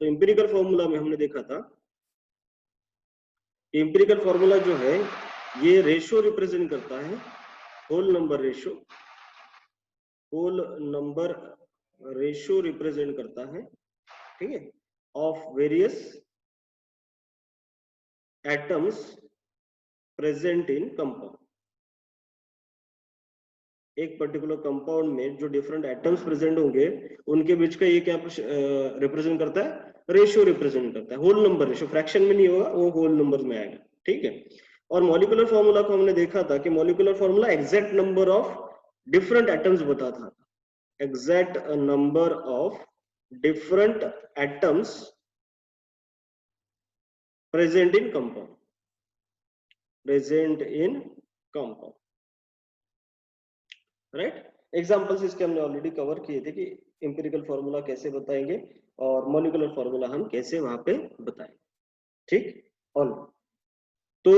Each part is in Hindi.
तो एम्पिरिकल फॉर्मूला में हमने देखा था, एम्पिरिकल फॉर्मूला जो है ये रेशियो रिप्रेजेंट करता है, whole number ratio, whole number ratio represent करता है, ठीक है, of various atoms present in compound. एक पर्टिकुलर कंपाउंड में जो डिफरेंट एटम्स प्रेजेंट होंगे उनके बीच का ये क्या रिप्रेजेंट करता है, रेशियो रिप्रेजेंट करता है, होल नंबर रेशियो, फ्रैक्शन में नहीं होगा, वो होल नंबर में आएगा, ठीक है। और मॉलिक्यूलर फॉर्मूला को हमने देखा था कि molecular formula exact number of different atoms बताता था, exact number of different atoms present in compound, present in compound, right. Examples इसके हमने ऑलरेडी कवर किए थे कि एम्पिरिकल फॉर्मूला कैसे बताएंगे और मॉलिक्यूलर फॉर्मूला हम कैसे वहां पे बताएंगे, ठीक। और तो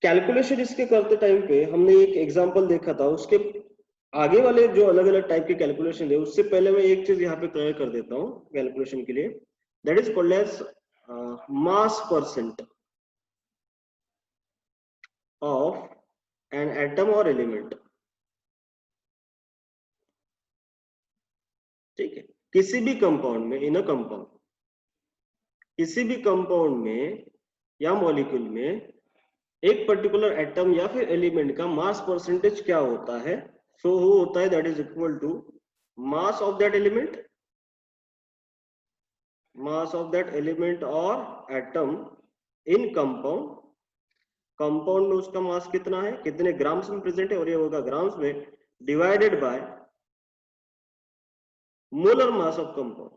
कैलकुलेशन इसके करते टाइम पे हमने एक एग्जांपल देखा था, उसके आगे वाले जो अलग अलग टाइप के कैलकुलेशन है उससे पहले मैं एक चीज यहाँ पे क्लियर कर देता हूँ कैलकुलेशन के लिए, that is called as mass percent of an atom और एलिमेंट, ठीक है। किसी भी कंपाउंड में, इन अ कंपाउंड, किसी भी कंपाउंड में या मॉलिक्यूल में एक पर्टिकुलर एटम या फिर एलिमेंट का मास परसेंटेज क्या होता है, सो वो होता है that is equal to mass of that element, mass of that element और एटम इन कंपाउंड, कंपाउंड में उसका मास कितना है, कितने ग्राम्स में प्रेजेंट है, और ये होगा ग्राम्स में, divided by molar mass of compound,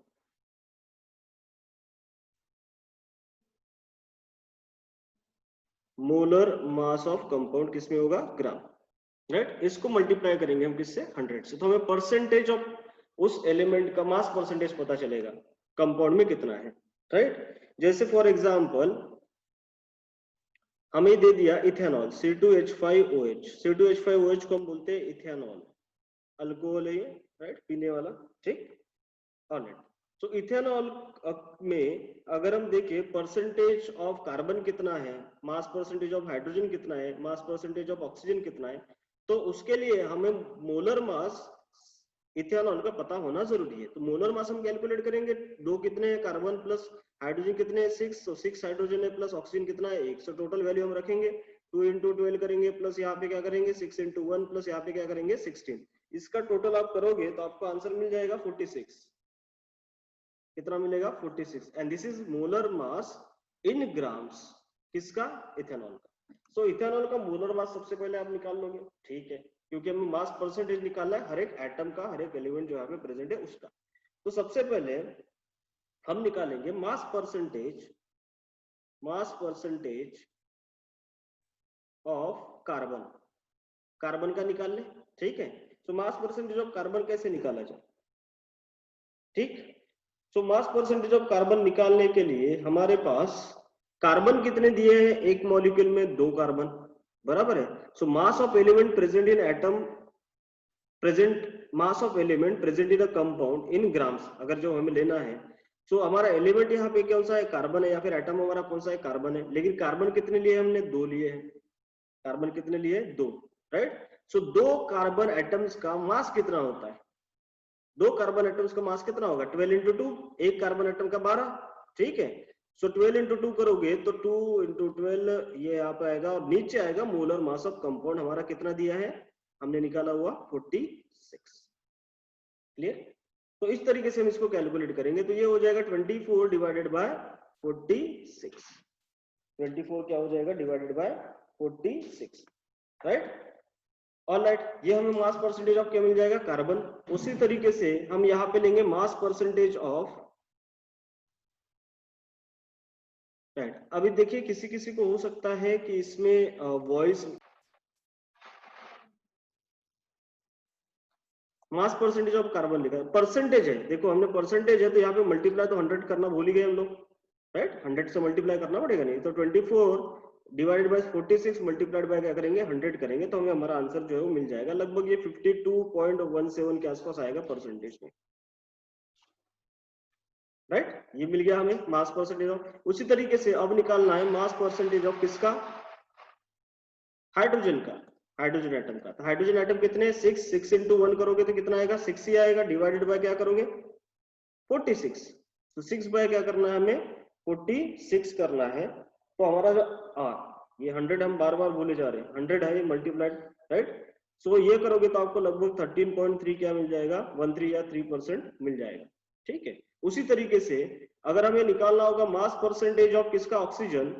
molar mass of compound किसमें होगा, ग्राम, राइट। इसको मल्टीप्लाई करेंगे हम किससे, 100 से, तो हमें परसेंटेज ऑफ उस एलिमेंट का मास परसेंटेज पता चलेगा कंपाउंड में कितना है, राइट। जैसे फॉर एग्जांपल हमें दे दिया इथेनॉल C2H5OH, C2H5OH को हम बोलते हैं इथेनॉल, अल्कोहल है ये, राइट, पीने वाला, ठीक। ऑलराइट, तो इथेनॉल में अगर हम देखें परसेंटेज ऑफ कार्बन कितना है, मास परसेंटेज ऑफ हाइड्रोजन कितना है, मास परसेंटेज ऑफ ऑक्सीजन कितना है, तो उसके लिए हमें मोलर मास इथेनॉल का पता होना जरूरी है। तो मोलर मास हम कैलकुलेट करेंगे, दो कितने हैं, कार्बन प्लस हाइड्रोजन कितने हैं, 6, तो 6 हाइड्रोजन है प्लस ऑक्सीजन कितना है, 1, सो टोटल वैल्यू हम रखेंगे 2 × 12 करेंगे, प्लस यहाँ पे क्या करेंगे 6 × 1, प्लस यहाँ पे क्या करेंगे 16, इसका टोटल आप करोगे तो आपको आंसर मिल जाएगा 46, कितना मिलेगा 46, and this is molar mass in grams, किसका, इथेनॉल का। सो इथेनॉल का मोलर मास सबसे पहले आप निकाल लोगे, ठीक है, क्योंकि हमें मास परसेंटेज निकालना है हर एक एटम का, हर एक एलिमेंट जो यहाँ पे प्रेजेंट है उसका। तो सबसे पहले हम निकालेंगे मास परसेंटेज ऑफ कार्बन, कार्बन का निकाल ले, ठीक है। तो मास परसेंटेज ऑफ कार्बन कैसे निकाला जाए, ठीक। सो मास परसेंटेज ऑफ कार्बन निकालने के लिए हमारे पास कार्बन कितने दिए हैं, एक मॉलिक्यूल में 2 कार्बन, बराबर है। So mass of element present in atom, present mass of element present in a compound in grams, अगर जो हमें लेना है, सो हमारा एलिमेंट यहाँ पे कौन सा है, कार्बन है, या फिर एटम हमारा कौन सा है, कार्बन है, लेकिन कार्बन कितने लिए हमने, 2 लिए हैं, कार्बन कितने लिए, 2, राइट। सो 2 कार्बन एटम्स का मास कितना होता है, 2 कार्बन एटम्स का मास कितना होगा, 12 × 2, एक कार्बन एटम का 12, ठीक है। सो 12 × 2 करोगे तो 2 × 12 ये यहाँ पे आएगा, और नीचे आएगा मोलर मास ऑफ कंपाउंड हमारा कितना दिया है, हमने निकाला हुआ 46, क्लियर। तो इस तरीके से हम इसको कैलकुलेट करेंगे, तो ये हो जाएगा 24 डिवाइडेड बाय 46, 24 क्या हो जाएगा, डिवाइडेड बाय 46, राइट। ऑलराइट, ये हमें मास परसेंटेज ऑफ क्या मिल जाएगा, कार्बन। उसी तरीके से हम यहाँ पे लेंगे मास परसेंटेज ऑफ, राइट। अभी देखिए किसी किसी को हो सकता है कि इसमें voice, mass percentage of carbon लिखा है, परसेंटेज है, देखो हमने परसेंटेज है तो यहाँ पे मल्टीप्लाई तो 100 करना भूल ही गए हम लोग, राइट, 100 से मल्टीप्लाई करना पड़ेगा, नहीं तो 24 डिवाइडेड बाय 46 मल्टीप्लाइड बाय क्या करेंगे, 100 करेंगे, तो हमें हमारा आंसर जो है वो मिल जाएगा, लगभग ये 52.17 के आसपास आएगा परसेंटेज में। राइट, ये मिल गया हमें मास परसेंटेज ऑफ। उसी तरीके से अब निकालना है मास परसेंटेज ऑफ किसका, हाइड्रोजन का, हाइड्रोजन एटम का। तो हाइड्रोजन एटम कितने, 6 इंटू 1 करोगे तो कितना आएगा, 6 ही आएगा, डिवाइडेड बाय क्या करोगे, 46। तो 6 बाय क्या करना है हमें, 46 करना है। तो हमारा जो ये 100 हम बार बार बोले जा रहे हैं, 100 है ये मल्टीप्लाइड, राइट। सो ये करोगे तो आपको लगभग 13.3 क्या मिल जाएगा, 13 या 3% मिल जाएगा, ठीक है। उसी तरीके से अगर हमें निकालना होगा मास परसेंटेज ऑफ किसका, oxygen,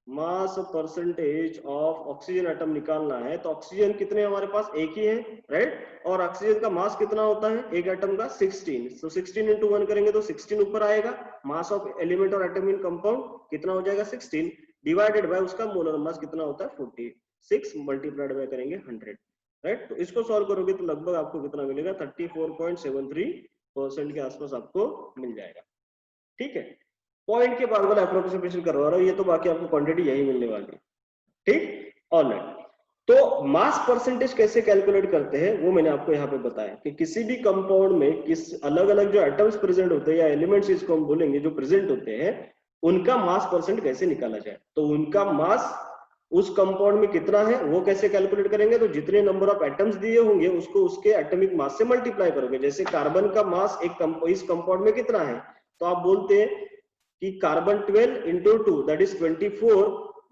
mass percentage of oxygen atom निकालना है, तो ऑक्सीजन कितने हमारे पास, एक ही है, राइट। और ऑक्सीजन का मास कितना होता है एक एटम का, 16। तो 16 इंटू 1 करेंगे तो 16 ऊपर आएगा। मास ऑफ एलिमेंट और एटम इन कंपाउंड कितना हो जाएगा, 16, डिवाइडेड बाय उसका मोलर मास कितना होता है, 46, मल्टीप्लाइड बाय करेंगे 100, राइट। तो इसको सॉल्व करोगे तो लगभग आपको कितना मिलेगा, 34.73% के आसपास आपको मिल जाएगा, ठीक है। पॉइंट के बाद वाला अप्रोक्सीमेशन करवा रहा हूं, ये तो बाकी आपको क्वांटिटी यही मिलने वाली है, ठीक। ऑलराइट, तो मास परसेंटेज कैसे कैलकुलेट करते हैं वो मैंने आपको यहाँ पे बताया कि किसी भी कंपाउंड में किस अलग अलग जो एटम्स प्रेजेंट होते हैं या एलिमेंट्स इसको हम बोलेंगे जो प्रेजेंट होते हैं, उनका मास परसेंट कैसे निकाला जाए। तो उनका मास उस कंपाउंड में कितना है वो कैसे कैलकुलेट करेंगे, तो जितने नंबर ऑफ एटम्स दिए होंगे उसको उसके एटॉमिक मास से मल्टीप्लाई करोगे। जैसे कार्बन का मास इस कंपाउंड में कितना है, तो आप बोलते हैं कि carbon 12 into 2 that is 24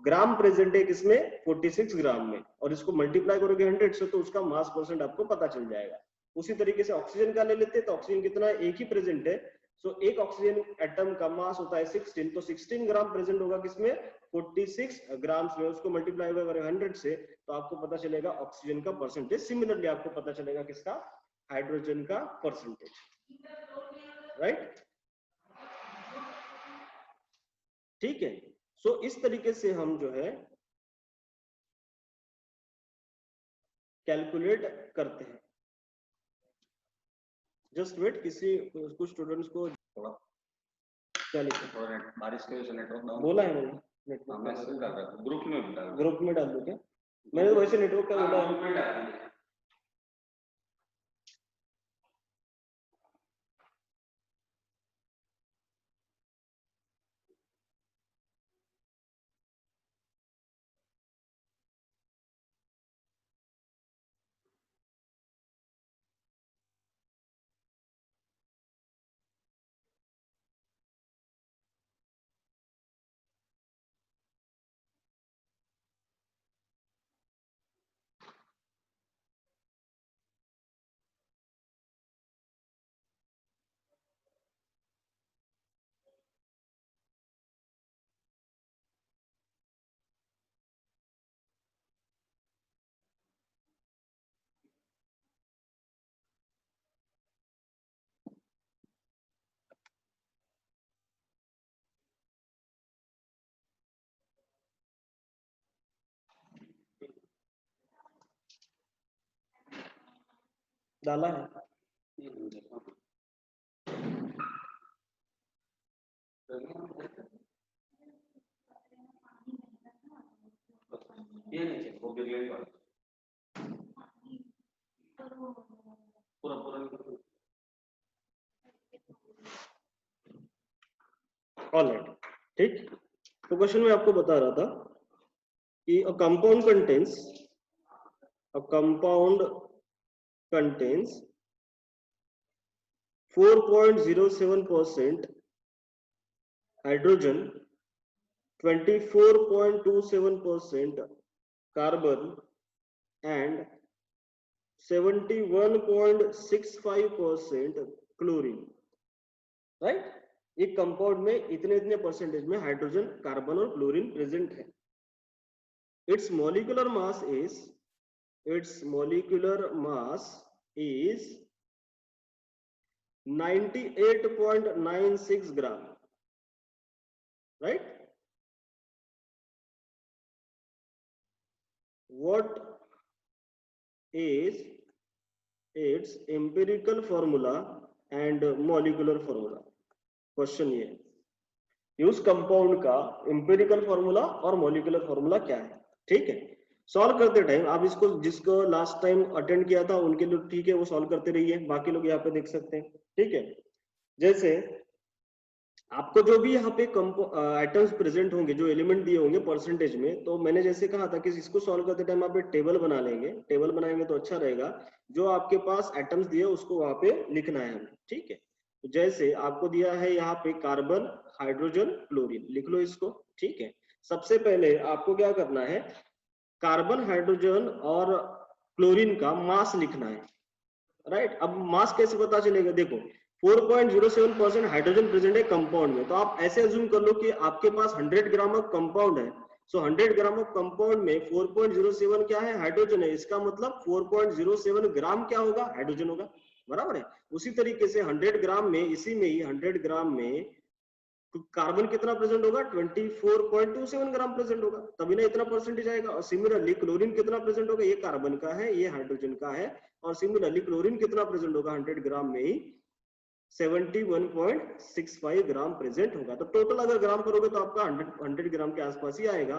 gram present है किसमें, 46 ग्राम में, और इसको मल्टीप्लाई करोगे 100 से तो उसका मास परसेंट आपको पता चल जाएगा। उसी तरीके से ऑक्सीजन का ले लेते हैं, तो ऑक्सीजन कितना है, एक ही प्रेजेंट है। सो एक ऑक्सीजन एटम का मास होता है 16, तो 16 ग्राम प्रेजेंट होगा किसमें, 46 ग्राम्स में, उसको मल्टीप्लाई बाय 100 से तो आपको पता चलेगा ऑक्सीजन का परसेंटेज। सिमिलरली आपको पता चलेगा किसका, हाइड्रोजन का परसेंटेज, राइट, ठीक है। सो इस तरीके से हम जो है कैलकुलेट करते हैं। जस्ट वेट, किसी कुछ स्टूडेंट्स को क्या लिखा, बारिश के वजह से नेटवर्क डाउन बोला है मैंने, नेटवर्क ग्रुप में ग्रुप में डाल दो क्या, मैंने तो वैसे नेटवर्क का बोला है। डाला है, ये नीचे वो बिरले वाला पूरा पूरा ऑलराइट, ठीक। तो क्वेश्चन में आपको बता रहा था कि a compound contains 4.07% hydrogen, 24.27% carbon and 71.65% chlorine, right. एक कंपाउंड में इतने इतने परसेंटेज में हाइड्रोजन, कार्बन और क्लोरीन प्रेजेंट है। its molecular mass is 98.96 gram, right. What is its empirical formula and molecular formula? Question ये है उस कंपाउंड का एम्पिरिकल फॉर्मूला और मॉलिक्यूलर फॉर्मूला क्या है, ठीक है। सॉल्व करते टाइम आप इसको, जिसको लास्ट टाइम अटेंड किया था उनके लिए ठीक है, वो सॉल्व करते रहिए, बाकी लोग यहाँ पे देख सकते हैं, ठीक है। जैसे आपको जो भी यहाँ पे आइटम्स प्रेजेंट होंगे, जो एलिमेंट दिए होंगे परसेंटेज में, तो मैंने जैसे कहा था कि इसको सॉल्व करते टाइम आप एक टेबल बना लेंगे। टेबल बनाएंगे तो अच्छा रहेगा। जो आपके पास आइटम्स दिए उसको वहां पे लिखना है हमें, ठीक है। तो जैसे आपको दिया है यहाँ पे कार्बन, हाइड्रोजन, क्लोरीन, लिख लो इसको, ठीक है। सबसे पहले आपको क्या करना है, कार्बन, हाइड्रोजन और क्लोरीन का मास लिखना है, राइट। अब मास कैसे पता चलेगा, देखो 4.07% हाइड्रोजन प्रेजेंट है कंपाउंड में, तो आप ऐसे अज्यूम कर लो कि आपके पास 100 ग्राम ऑफ कंपाउंड है। सो 100 ग्राम ऑफ कंपाउंड में 4.07 क्या है, हाइड्रोजन है। इसका मतलब 4.07 ग्राम क्या होगा, हाइड्रोजन होगा, बराबर है। उसी तरीके से 100 ग्राम में, इसी में ही 100 ग्राम में कार्बन कितना प्रेजेंट होगा, 24.27 ग्राम प्रेजेंट होगा, तभी ना इतना परसेंटेज आएगा। और सिमिलरली क्लोरीन कितना प्रेजेंट होगा, ये कार्बन का है, ये हाइड्रोजन का है, और सिमिलरली क्लोरीन कितना प्रेजेंट होगा, 100 ग्राम में ही 71.65 ग्राम प्रेजेंट होगा। तो टोटल अगर ग्राम करोगे तो आपका 100 ग्राम के आसपास ही आएगा।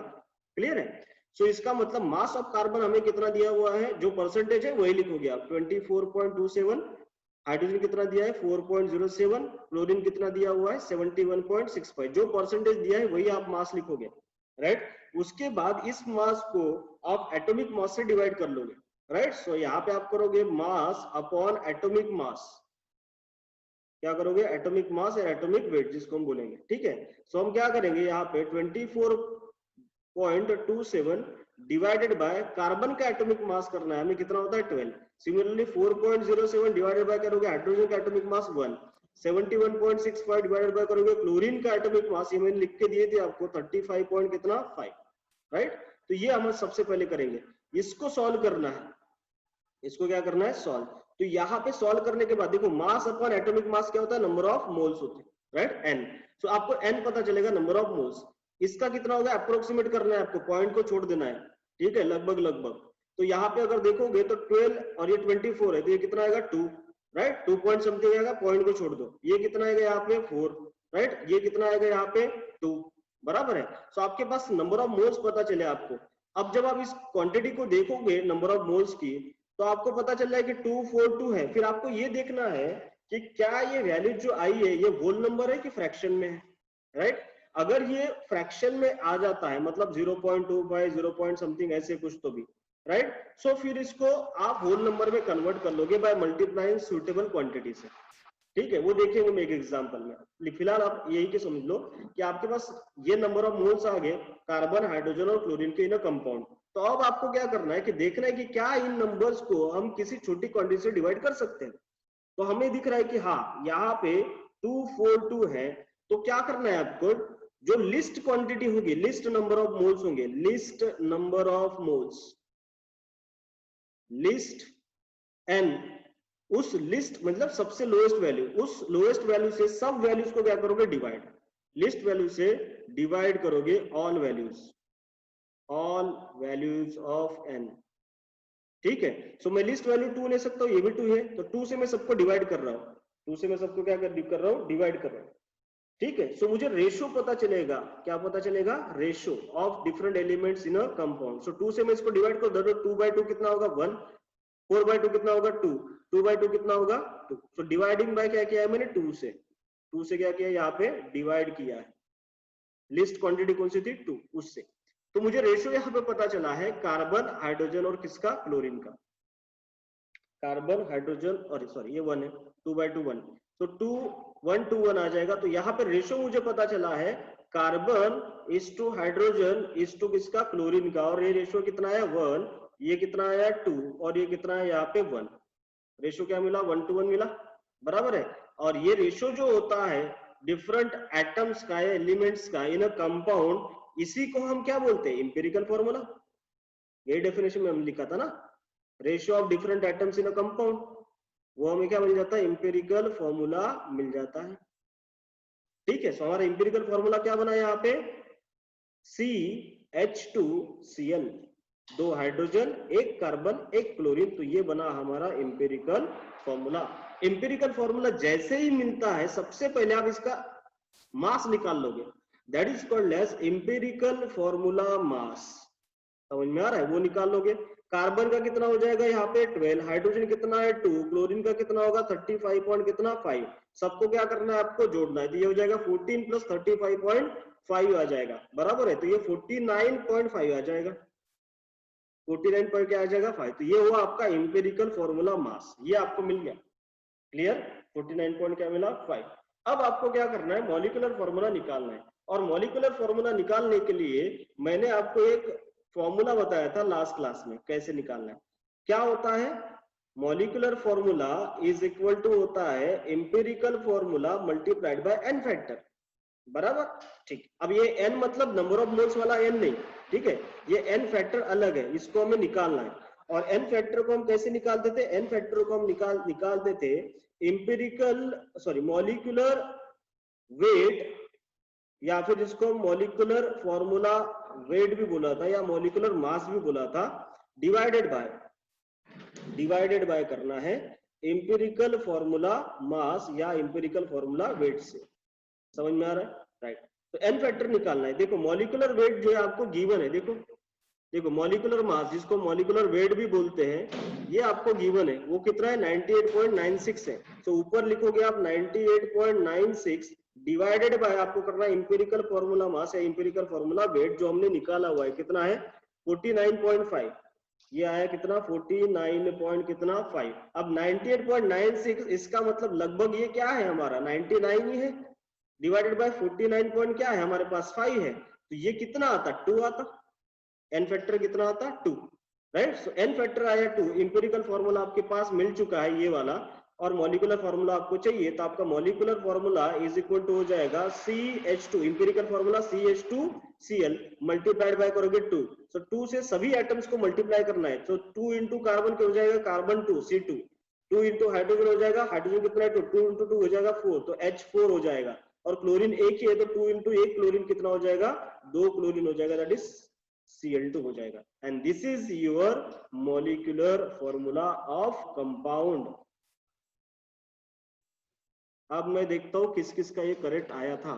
क्लियर है। सो इसका मतलब मास ऑफ कार्बन हमें कितना दिया हुआ है, जो परसेंटेज है वही लिखोगे आप, 24.27। हाइड्रोजन कितना दिया है, 4.07। क्लोरीन कितना दिया हुआ है, 71.65। जो परसेंटेज दिया है वही आप मास लिखोगे, राइट। उसके बाद इस मास को आप एटॉमिक मास से डिवाइड कर लोगे, राइट। सो यहाँ पे आप करोगे मास अपॉन एटॉमिक मास, क्या करोगे, एटॉमिक मास या एटॉमिक वेट जिसको हम बोलेंगे, ठीक है। सो हम क्या करेंगे, यहाँ पे 24.27 डिवाइडेड बाय कार्बन का एटॉमिक मास करना है हमें, कितना होता है 12। सिमिलरली 4.07 डिवाइडेड बाय करोगे हाइड्रोजन का एटॉमिक मास 1। 71.65 डिवाइडेड बाय करोगे क्लोरीन का एटॉमिक मास, ये मैंने लिख के दिए थे आपको, 35 पॉइंट कितना 5, राइट। तो ये हम सबसे पहले करेंगे, इसको सॉल्व करना है। इसको क्या करना है, सॉल्व। तो यहाँ पे सॉल्व करने के बाद देखो मास अपॉन एटॉमिक मास क्या होता है, नंबर ऑफ मोल्स होते हैं, राइट, एन। सो आपको एन पता चलेगा, नंबर ऑफ मोल्स। इसका कितना होगा, अप्रोक्सीमेट करना है आपको, पॉइंट को छोड़ देना है, ठीक है, लगभग लगभग। तो यहाँ पे अगर देखोगे तो 12 और ये 24 है, तो ये कितना आएगा 2, राइट। 2 पॉइंट समथिंग आएगा, पॉइंट को छोड़ दो। ये कितना आएगा यहाँ पे 4, राइट। ये कितना आएगा यहाँ पे 2, बराबर है। सो आपके पास नंबर ऑफ मोल्स पता चले आपको। अब जब आप इस क्वांटिटी को देखोगे नंबर ऑफ मोल्स की, तो आपको पता चल रहा है कि 242 है। फिर आपको ये देखना है कि क्या ये वैल्यू जो आई है ये होल नंबर है कि फ्रैक्शन में है, राइट। अगर ये फ्रैक्शन में आ जाता है, मतलब 0.25 0 पॉइंट समथिंग ऐसे कुछ तो भी, राइट। सो फिर इसको आप होल नंबर में कन्वर्ट कर लोगे बाय मल्टीप्लाइंग सुटेबल क्वांटिटी से, ठीक है। वो देखेंगे मैं एक एग्जांपल में। फिलहाल आप यही के समझ लो कि आपके पास ये नंबर ऑफ मोल्स आ गए कार्बन, हाइड्रोजन और क्लोरीन के इन अ कंपाउंड। तो अब आपको क्या करना है कि देखना है कि क्या इन नंबर्स को हम किसी छोटी क्वांटिटी से डिवाइड कर सकते हैं। तो हमें दिख रहा है कि हाँ, यहाँ पे 242 है। तो क्या करना है आपको, जो लिस्ट क्वांटिटी होगी, लिस्ट नंबर ऑफ मोल्स होंगे, least number of moles, least n, उस लिस्ट मतलब सबसे लोएस्ट वैल्यू, उस लोएस्ट वैल्यू से सब वैल्यूज को क्या करोगे, डिवाइड। लिस्ट वैल्यू से डिवाइड करोगे all values, all values of n, ठीक है। सो मैं लिस्ट वैल्यू 2 ले सकता हूँ, ये भी 2 है, तो 2 से मैं सबको डिवाइड कर रहा हूँ, 2 से मैं सबको क्या कर रहा हूँ, डिवाइड कर रहा हूँ, ठीक है। सो मुझे रेशो पता चलेगा, क्या पता चलेगा, ratio of different elements in a compound. So 2 से मैं इसको डिवाइड कर दो, 2/2 कितना होगा 1, 4/2 कितना होगा 2, 2/2 कितना होगा 2। सो डिवाइडिंग बाय क्या किया है मैंने, 2 से क्या किया, यहाँ पे डिवाइड किया है। लिस्ट क्वांटिटी कौन सी थी, 2, उससे। तो मुझे रेशियो यहाँ पे पता चला है कार्बन, हाइड्रोजन और किसका, क्लोरीन का। कार्बन, हाइड्रोजन और सॉरी ये 1 है, 2/2 1, तो 2 1 2 1 आ जाएगा। तो यहाँ पे रेशियो मुझे पता चला है carbon is two hydrogen is two किसका, क्लोरीन का। और ये रेशियो कितना है 1, ये कितना आया 2, और ये कितना है यहाँ पे 1। रेशियो क्या मिला, 1:1 मिला, बराबर है। और ये रेशियो जो होता है डिफरेंट एटम्स का या एलिमेंट्स का इन अ कंपाउंड, इसी को हम क्या बोलते हैं, इंपेरिकल फॉर्मूला। यही डेफिनेशन में हम लिखा था ना, ratio of different atoms in a compound, वो हमें क्या मिल जाता है, इंपेरिकल फॉर्मूला मिल जाता है, ठीक है। सो हमारा इंपेरिकल फॉर्मूला क्या बना यहाँ पे, CH2Cl, 2 हाइड्रोजन, 1 कार्बन, 1 क्लोरीन। तो ये बना हमारा इंपेरिकल फॉर्मूला। इंपेरिकल फॉर्मूला जैसे ही मिलता है, सबसे पहले आप इसका मास निकाल लोगे, that is called as empirical formula mass. समझ में आ रहा है, वो निकाल लोगे। कार्बन का कितना हो जाएगा यहाँ पे 12, हाइड्रोजन कितना है 2, क्लोरीन का कितना होगा 35 पॉइंट कितना 5। सबको क्या करना है, आपको जोड़ना है, तो ये हो जाएगा 14 प्लस 35.5 आ जाएगा, बराबर है। तो ये 49.5 आ जाएगा, 49 पॉइंट क्या आ जाएगा 5। तो ये हुआ आपका इंपेरिकल फॉर्मूला मास, ये आपको मिल गया। क्लियर, 49 पॉइंट क्या मिला 5। अब आपको क्या करना है, मॉलिक्यूलर फॉर्मूला निकालना है। और मॉलिक्यूलर फॉर्मूला निकालने के लिए मैंने आपको एक फॉर्मूला बताया था लास्ट क्लास में, कैसे निकालना है। क्या होता है, molecular formula is equal to होता है empirical formula multiplied by n factor, बराबर। ठीक, अब ये एन मतलब नंबर ऑफ मोल्स वाला एन नहीं, ठीक है, ये एन फैक्टर अलग है, इसको हमें निकालना है। और एन फैक्टर को हम कैसे निकालते थे, एन फैक्टर को हम निकालते थे मॉलिक्यूलर वेट, या फिर जिसको मॉलिक्यूलर फॉर्मूला वेट भी बोला था या मॉलिक्यूलर मास भी बोला था, डिवाइडेड बाय करना है एम्पिरिकल फॉर्मूला मास या एम्पिरिकल फॉर्मूला वेट से। समझ में आ रहा है, राइट। तो एन फैक्टर निकालना है। देखो मॉलिक्यूलर वेट जो है आपको गिवन है, देखो मॉलिक्यूलर मास जिसको मॉलिक्यूलर वेट भी बोलते हैं, ये आपको गिवन है, वो कितना है 98.96 है। तो ऊपर लिखोगे आप 98.96 डिवाइडेड बाय आपको करना है इंपेरिकल फॉर्मूला मास या इंपेरिकल फॉर्मूला वेट, जो हमने निकाला हुआ है कितना है 49.5। ये आया कितना 49.5। अब 98.96 इसका मतलब लगभग ये क्या है हमारा 99 ही है, डिवाइडेड बाय 49 पॉइंट क्या है हमारे पास 5 है, तो ये कितना आता 2 आता। एन फैक्टर कितना आता 2, राइट। सो एन फैक्टर आया 2। इंपेरिकल फॉर्मूला आपके पास मिल चुका है ये वाला, और मॉलिक्यूलर फॉर्मूला आपको चाहिए, तो आपका molecular formula is equal to हो जाएगा CH2, empirical formula CH2Cl multiplied by करोगे 2। सो 2 से सभी एटम्स को मल्टीप्लाई करना है, तो 2 इंटू कार्बन क्या हो जाएगा कार्बन 2 C2, 2 इंटू हाइड्रोजन हो जाएगा, हाइड्रोजन कितना है 2 इंटू 2 हो जाएगा 4, तो H4 हो जाएगा। और क्लोरीन एक ही है, तो 2 इंटू 1 क्लोरीन कितना हो जाएगा 2 क्लोरीन हो जाएगा, दैट इज Cl2 हो जाएगा। And this is your molecular formula of compound. अब मैं देखता हूं किस किस का ये करेक्ट आया था।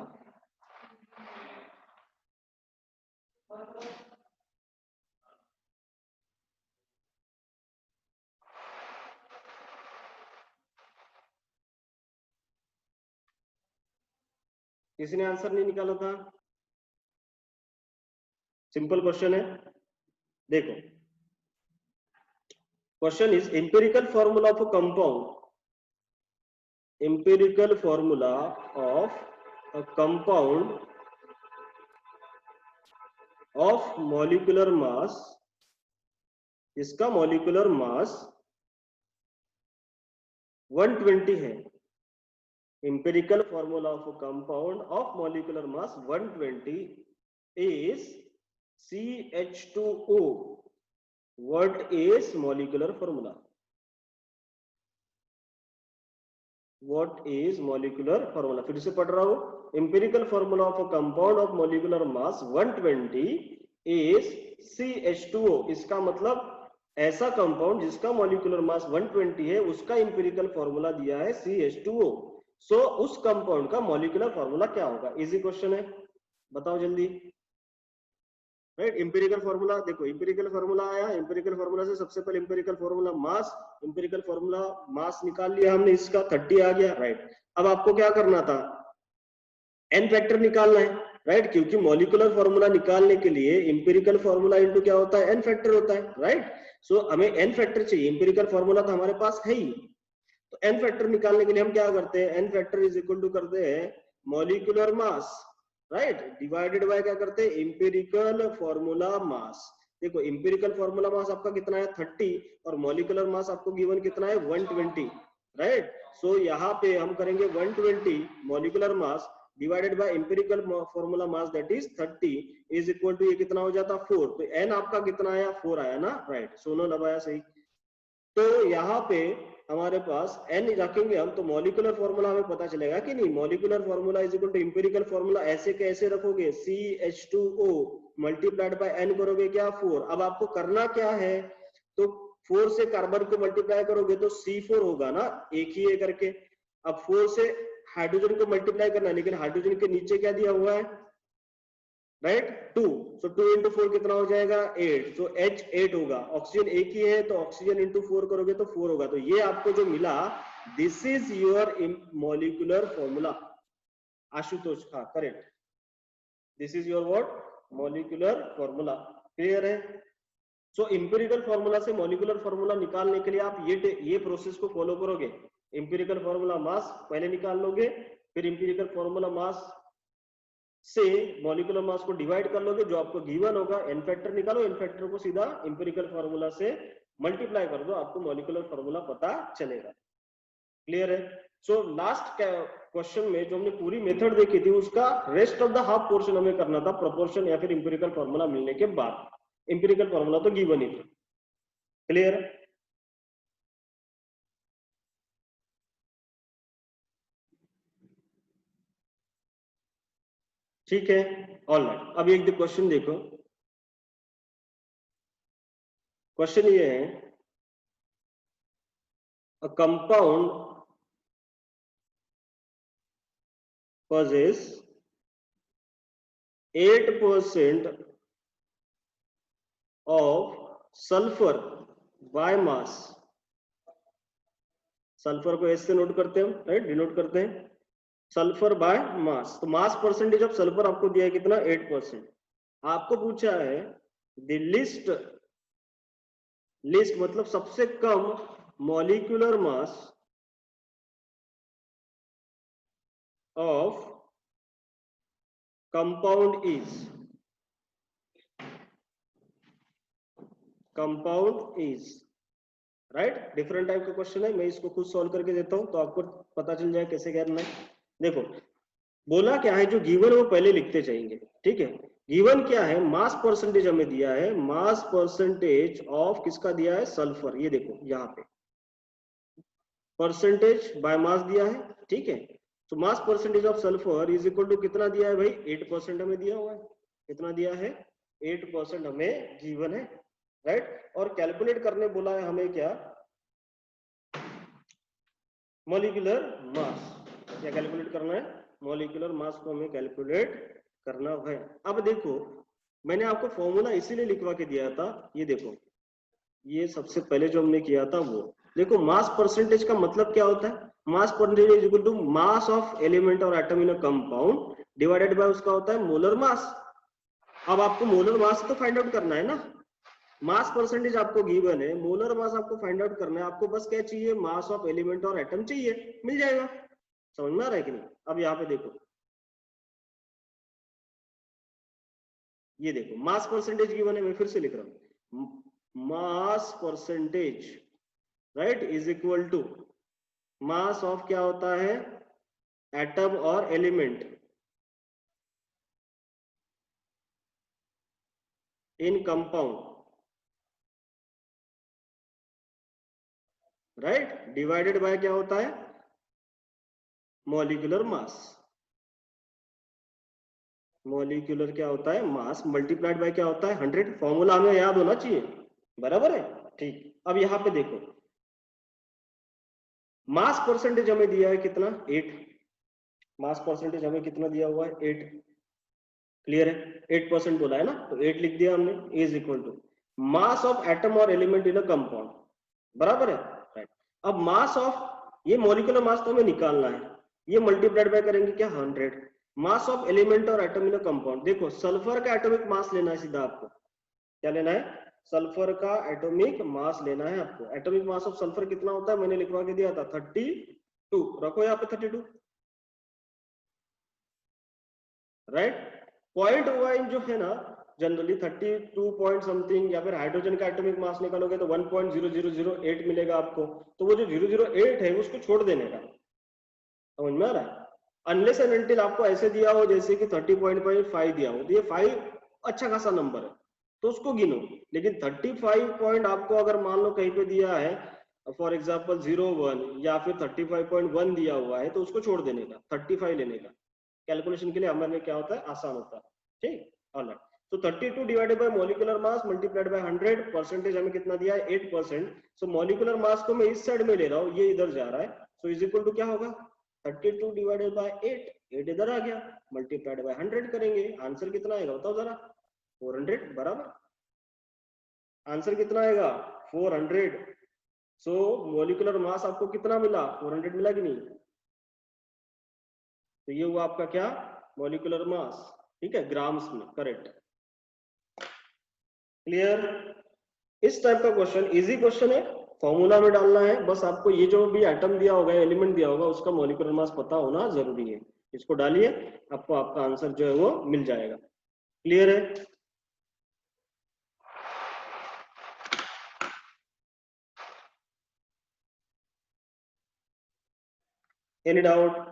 किसी ने आंसर नहीं निकाला था? सिंपल क्वेश्चन है, देखो question is empirical formula of a compound, empirical formula of a compound of molecular mass, इसका molecular mass 120 है। empirical formula of a compound of molecular mass 120 is CH2O. What is molecular formula? What is molecular formula? फिर से पढ़ रहा हूं, empirical formula of a compound of molecular mass 120 is CH2O। इसका मतलब ऐसा कंपाउंड जिसका मॉलिक्यूलर मास 120 है, उसका इंपेरिकल फॉर्मूला दिया है CH2O। सो उस कंपाउंड का मॉलिक्यूलर फॉर्मूला क्या होगा? इजी क्वेश्चन है, बताओ जल्दी। राइट, इंपेरिकल फॉर्मूला देखो, इंपेरिकल फॉर्मूला आया, इंपेरिकल फॉर्मूला से सबसे पहले इंपेरिकल फॉर्मूला मास, इंपेरिकल फॉर्मूला मास निकाल लिया हमने, इसका 30 आ गया, राइट। अब आपको क्या करना था, एन फैक्टर निकालना है, राइट, क्योंकि मॉलिक्यूलर फॉर्मूला निकालने के लिए इंपेरिकल फॉर्मूला इनटू क्या होता है एन फैक्टर होता है, राइट। सो हमें एन फैक्टर चाहिए, इंपेरिकल फॉर्मूला तो हमारे पास है ही, तो एन फैक्टर निकालने के लिए हम क्या करते हैं, n factor is equal to करते हैं molecular mass, right, divided by क्या करते हैं इंपेरिकल फॉर्मूला मास। देखो इंपेरिकल फॉर्मूला मास आपका कितना है 30 और मॉलिक्यूलर मास आपको गिवन कितना है 120, राइट। सो यहाँ पे हम करेंगे 120 molecular mass divided by empirical formula mass that is 30 is equal to ये कितना हो जाता 4, तो एन आपका कितना आया 4 आया ना, राइट, सोनो लगाया सही। तो यहाँ पे हमारे पास n रखेंगे हम, तो मॉलिक्यूलर फॉर्मूला हमें पता चलेगा कि नहीं, molecular formula is equal to empirical formula ऐसे कैसे रखोगे CH2O मल्टीप्लाइड बाय n करोगे क्या 4। अब आपको करना क्या है, तो 4 से कार्बन को मल्टीप्लाई करोगे तो C4 होगा ना, एक ही है करके। अब 4 से हाइड्रोजन को मल्टीप्लाई करना है, लेकिन हाइड्रोजन के नीचे क्या दिया हुआ है राइट 2, सो 2 into 4 कितना हो जाएगा 8, सो H 8 होगा, ऑक्सीजन एक ही है तो ऑक्सीजन इंटू 4 करोगे तो 4 होगा, तो ये आपको जो मिला this is your molecular formula Ashutosh, हाँ correct, this is your what molecular formula, clear है। सो इंपेरिकल फॉर्मूला से मॉलिक्यूलर फॉर्मूला निकालने के लिए आप ये प्रोसेस को फॉलो करोगे, इंपेरिकल फॉर्मूला मास पहले निकाल लोगे, फिर इंपेरिकल फॉर्मूला मास से मॉलिक्यूलर मास को डिवाइड कर लोगे, जो आपको गिवन होगा एन फैक्टर निकालो, एन फैक्टर को सीधा इंपेरिकल फॉर्मूला से मल्टीप्लाई कर दो, आपको मॉलिक्यूलर फॉर्मूला पता चलेगा, क्लियर है। सो लास्ट क्वेश्चन में जो हमने पूरी मेथड देखी थी उसका rest of the half portion हमें करना था प्रोपोर्शन या फिर इंपेरिकल फॉर्मूला मिलने के बाद, इंपेरिकल फॉर्मूला तो गिवन ही था, क्लियर है। ठीक है, ऑलराइट, अब एक क्वेश्चन देखो, क्वेश्चन ये है a compound possess 8% of sulfur by mass, sulphur को ऐसे नोट करते हैं हम, राइट, डिनोट करते हैं सल्फर बाय मास, तो मास परसेंटेज ऑफ सल्फर आपको दिया है कितना 8%, आपको पूछा है द लिस्ट मतलब सबसे कम molecular mass of compound is right, different type का क्वेश्चन है, मैं इसको खुद सॉल्व करके देता हूं तो आपको पता चल जाए कैसे करना है। देखो बोला क्या है, जो गिवन है वो पहले लिखते जाएंगे, ठीक है। गिवन क्या है, मास परसेंटेज हमें दिया है, मास परसेंटेज ऑफ किसका दिया है सल्फर, ये देखो यहाँ पे परसेंटेज बाय मास दिया है, ठीक है। तो mass percentage of sulphur is equal to कितना दिया है भाई 8% हमें दिया हुआ है, कितना दिया है 8% हमें गिवन है, राइट। और कैलकुलेट करने बोला है हमें क्या, मॉलिक्यूलर मास, क्या कैलकुलेट करना है, मॉलिक्यूलर मास को हमें कैलकुलेट करना है। अब देखो मैंने आपको फॉर्मूला इसीलिए लिखवा के दिया था, ये देखो ये सबसे पहले जो हमने किया था वो देखो, मास परसेंटेज का मतलब क्या होता है, mass percentage is equal to mass of element और atom in a compound divided by उसका होता है मोलर मास। अब आपको मोलर मास तो फाइंड आउट करना है ना, मास परसेंटेज आपको गिवन है, मोलर मास आपको फाइंड आउट करना है, आपको बस क्या चाहिए मास ऑफ एलिमेंट और एटम चाहिए, मिल जाएगा, समझ में आ रहा है कि नहीं। अब यहाँ पे देखो, ये देखो मास परसेंटेज गिवन है, मैं फिर से लिख रहा हूँ mass percentage right is equal to mass of क्या होता है एटम और element in compound, right, divided by क्या होता है मॉलिक्यूलर मास, मॉलिक्यूलर क्या होता है मास मल्टीप्लाइड बाय क्या होता है 100, फॉर्मूला हमें याद होना चाहिए, बराबर है, ठीक। अब यहाँ पे देखो मास परसेंटेज हमें दिया है कितना 8, मास परसेंटेज हमें कितना दिया हुआ है 8, क्लियर है, 8% बोला है ना, तो 8 लिख दिया हमने, is equal to mass of atom और एलिमेंट इन अ कंपाउंड, बराबर है, राइट। अब मास ऑफ ये मॉलिक्यूलर मास तो हमें निकालना है, ये मल्टीप्लाइड बाय करेंगे क्या 100, मास ऑफ एलिमेंट और एटम इन अ कंपाउंड, देखो सल्फर का एटॉमिक मास लेना है सीधा आपको, क्या लेना है सल्फर का एटॉमिक मास लेना है आपको, एटॉमिक मास ऑफ सल्फर कितना होता है मैंने लिखवा के दिया था 32, रखो यहाँ पे 32, राइट। पॉइंट वाइज जो है ना जनरली 32 पॉइंट समथिंग, या फिर हाइड्रोजन का एटॉमिक मास निकालोगे तो 1.0008 मिलेगा आपको, तो वो जो 008 है उसको छोड़ देने का, समझ में आ रहा है, अनलेस एंड अनटिल आपको ऐसे दिया हो जैसे कि 30.5 दिया हो, तो ये 5 अच्छा खासा नंबर है तो उसको गिनो, लेकिन 35 पॉइंट आपको अगर मान लो कहीं पे दिया है फॉर एग्जाम्पल 01 या फिर 35.1 दिया हुआ है तो उसको छोड़ देने का, 35 लेने का, कैलकुलेशन के लिए हमारे क्या होता है आसान होता है, ठीक, ऑलराइट। तो 32 divided by molecular mass multiplied by 100, percentage हमें कितना दिया है 8%, सो मॉलिक्यूलर मास को मैं इस साइड में ले रहा हूँ, ये इधर जा रहा है, सो इज इक्वल टू क्या होगा 32 डिवाइडेड बाय 8 8 इधर आ गया, मल्टीप्लाइड बाय 100 करेंगे, आंसर कितना आएगा बताओ जरा, 400 बराबर। आंसर कितना आएगा 400। सो मोलिकुलर मास आपको कितना मिला, 400 मिला कि नहीं। तो ये हुआ आपका क्या, मोलिकुलर मास, ठीक है, ग्राम्स में, करेक्ट। क्लियर। इस टाइप का क्वेश्चन इजी क्वेश्चन है, फॉर्मूला में डालना है बस आपको, ये जो भी एटम दिया होगा, एलिमेंट दिया होगा, उसका मोलिकुलर मास पता होना जरूरी है। इसको डालिए, आपको आपका आंसर जो है वो मिल जाएगा। क्लियर है। Any doubt.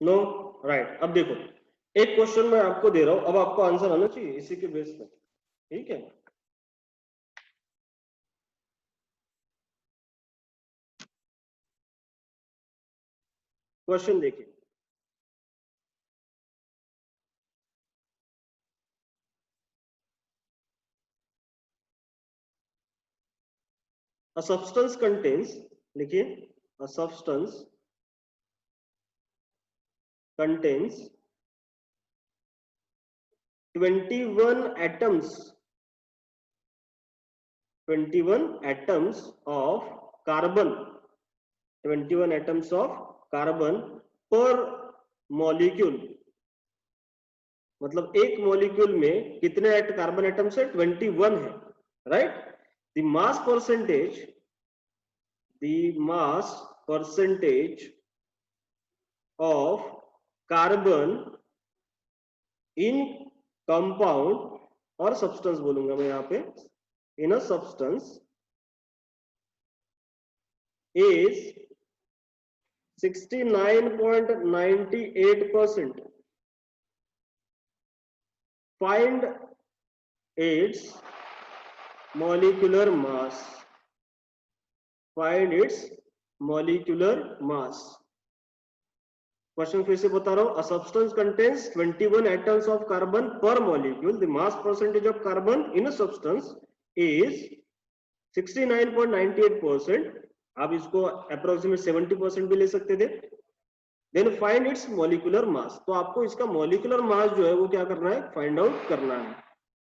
No, right. अब देखो, एक क्वेश्चन मैं आपको दे रहा हूं, अब आपको आंसर आना चाहिए इसी के बेस पे, ठीक है। क्वेश्चन देखिए, a substance contains, लिखिए, a substance contains 21 atoms, 21 atoms of carbon, 21 atoms of carbon per molecule। मतलब एक मॉलिक्यूल में कितने कार्बन एटम्स है, 21 है, right. The mass percentage, the mass percentage of carbon in compound और substance बोलूंगा मैं यहाँ पे, in a substance is 69.98%. Find its molecular mass. Find its molecular mass. Question फिर से बता रहा हूं, a substance contains 21 atoms of carbon per molecule. The mass percentage of carbon in a substance is 69.98%. आप इसको अप्रोक्सीमेट 70% भी ले सकते थे। Then find its molecular mass, तो आपको इसका मॉलिक्यूलर मास जो है वो क्या करना है, फाइंड आउट करना है।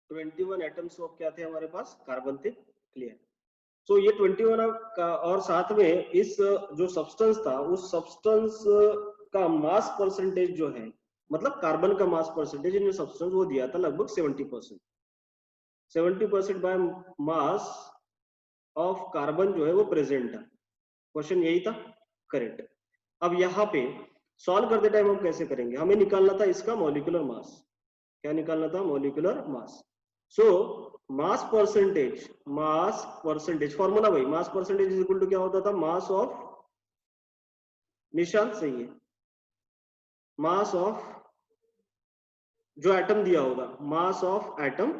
21 एटम्स ऑफ क्या थे हमारे पास, कार्बन थे। क्लियर। सो ये 21 का, और साथ में इस जो सब्सटेंस था, उस सब्सटेंस का मास परसेंटेज जो है, मतलब कार्बन का मास परसेंटेज इन सब्सटेंस, वो दिया था लगभग 70%। 70% बाय मास ऑफ कार्बन जो है वो प्रेजेंट था। क्वेश्चन यही था, करेक्ट। अब यहाँ पे सॉल्व करते टाइम हम कैसे करेंगे, हमें निकालना था इसका मॉलिक्यूलर मास। क्या निकालना था, molecular mass. So mass percentage, formula भाई, mass percentage is equal to क्या होता था, मास ऑफ, निशान सही है, मास ऑफ जो एटम दिया होगा, मास of atom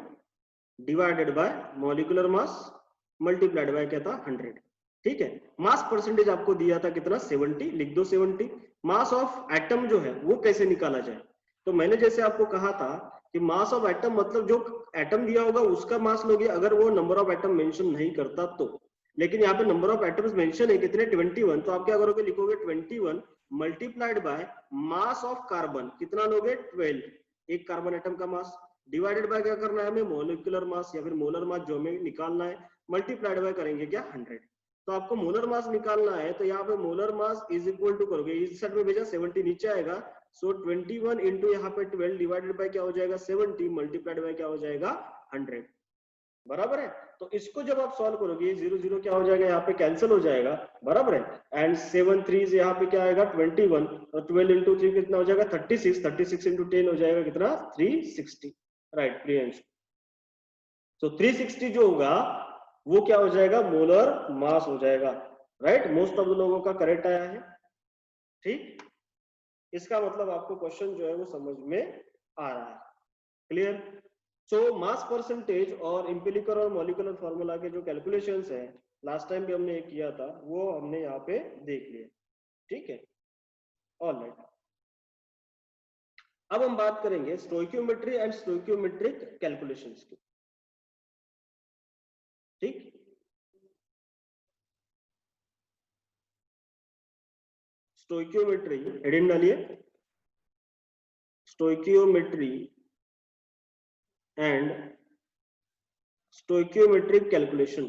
divided by molecular mass multiplied by क्या था, 100। ठीक है। मास परसेंटेज आपको दिया था कितना, 70, लिख दो 70। मास ऑफ एटम जो है वो कैसे निकाला जाए, तो मैंने जैसे आपको कहा था कि मास ऑफ एटम मतलब जो एटम दिया होगा उसका मास लोगे, अगर वो नंबर ऑफ एटम मेंशन नहीं करता तो। लेकिन यहाँ पे नंबर ऑफ एटम्स मेंशन है कितने, 21। तो आप क्या करोगे, लिखोगे 21 multiplied by mass of carbon, कितना लोगे, 12, एक कार्बन एटम का मास, डिवाइडेड बाय क्या करना है हमें, मोलिकुलर मास या फिर मोलर मास जो हमें निकालना है, मल्टीप्लाइड बाय करेंगे क्या, 100। तो आपको मोलर मास निकालना है, तो यहाँ पे molar mass is equal to करोगे, इस साइड में भेजा 70 नीचे आएगा, सो 21 इंटू यहाँ पे 12 डिवाइडेड बाय क्या हो जाएगा, 70 मल्टीप्लाइड बाय क्या हो जाएगा, 100। बराबर है। तो इसको जब आप सॉल्व करोगे, 0 0 क्या हो जाएगा, यहाँ पे कैंसिल हो जाएगा, बराबर है। एंड 7 3 यहाँ पे क्या आएगा, 21, और 12 इंटू 3 कितना हो जाएगा, 36, 36 इंटू 10 हो जाएगा कितना, 360। राइट, प्रियंश। तो 360 जो होगा वो क्या हो जाएगा, मोलर मास हो जाएगा। राइट, मोस्ट ऑफ द लोगों का करेक्ट आया है। ठीक, इसका मतलब आपको क्वेश्चन जो है वो समझ में आ रहा है। क्लियर। सो मास परसेंटेज और इम्पिरिकल और मॉलिक्यूलर फॉर्मूला के जो कैलकुलेशंस है लास्ट टाइम भी हमने किया था वो हमने यहाँ पे देख लिया, ठीक है। ऑलराइट, अब हम बात करेंगे स्टोइकियोमेट्री एंड स्टोइकियोमेट्रिक कैलकुलेशंस की, ठीक। स्टोइकियोमेट्री हेडिंग डालिए, stoichiometry and stoichiometric calculation.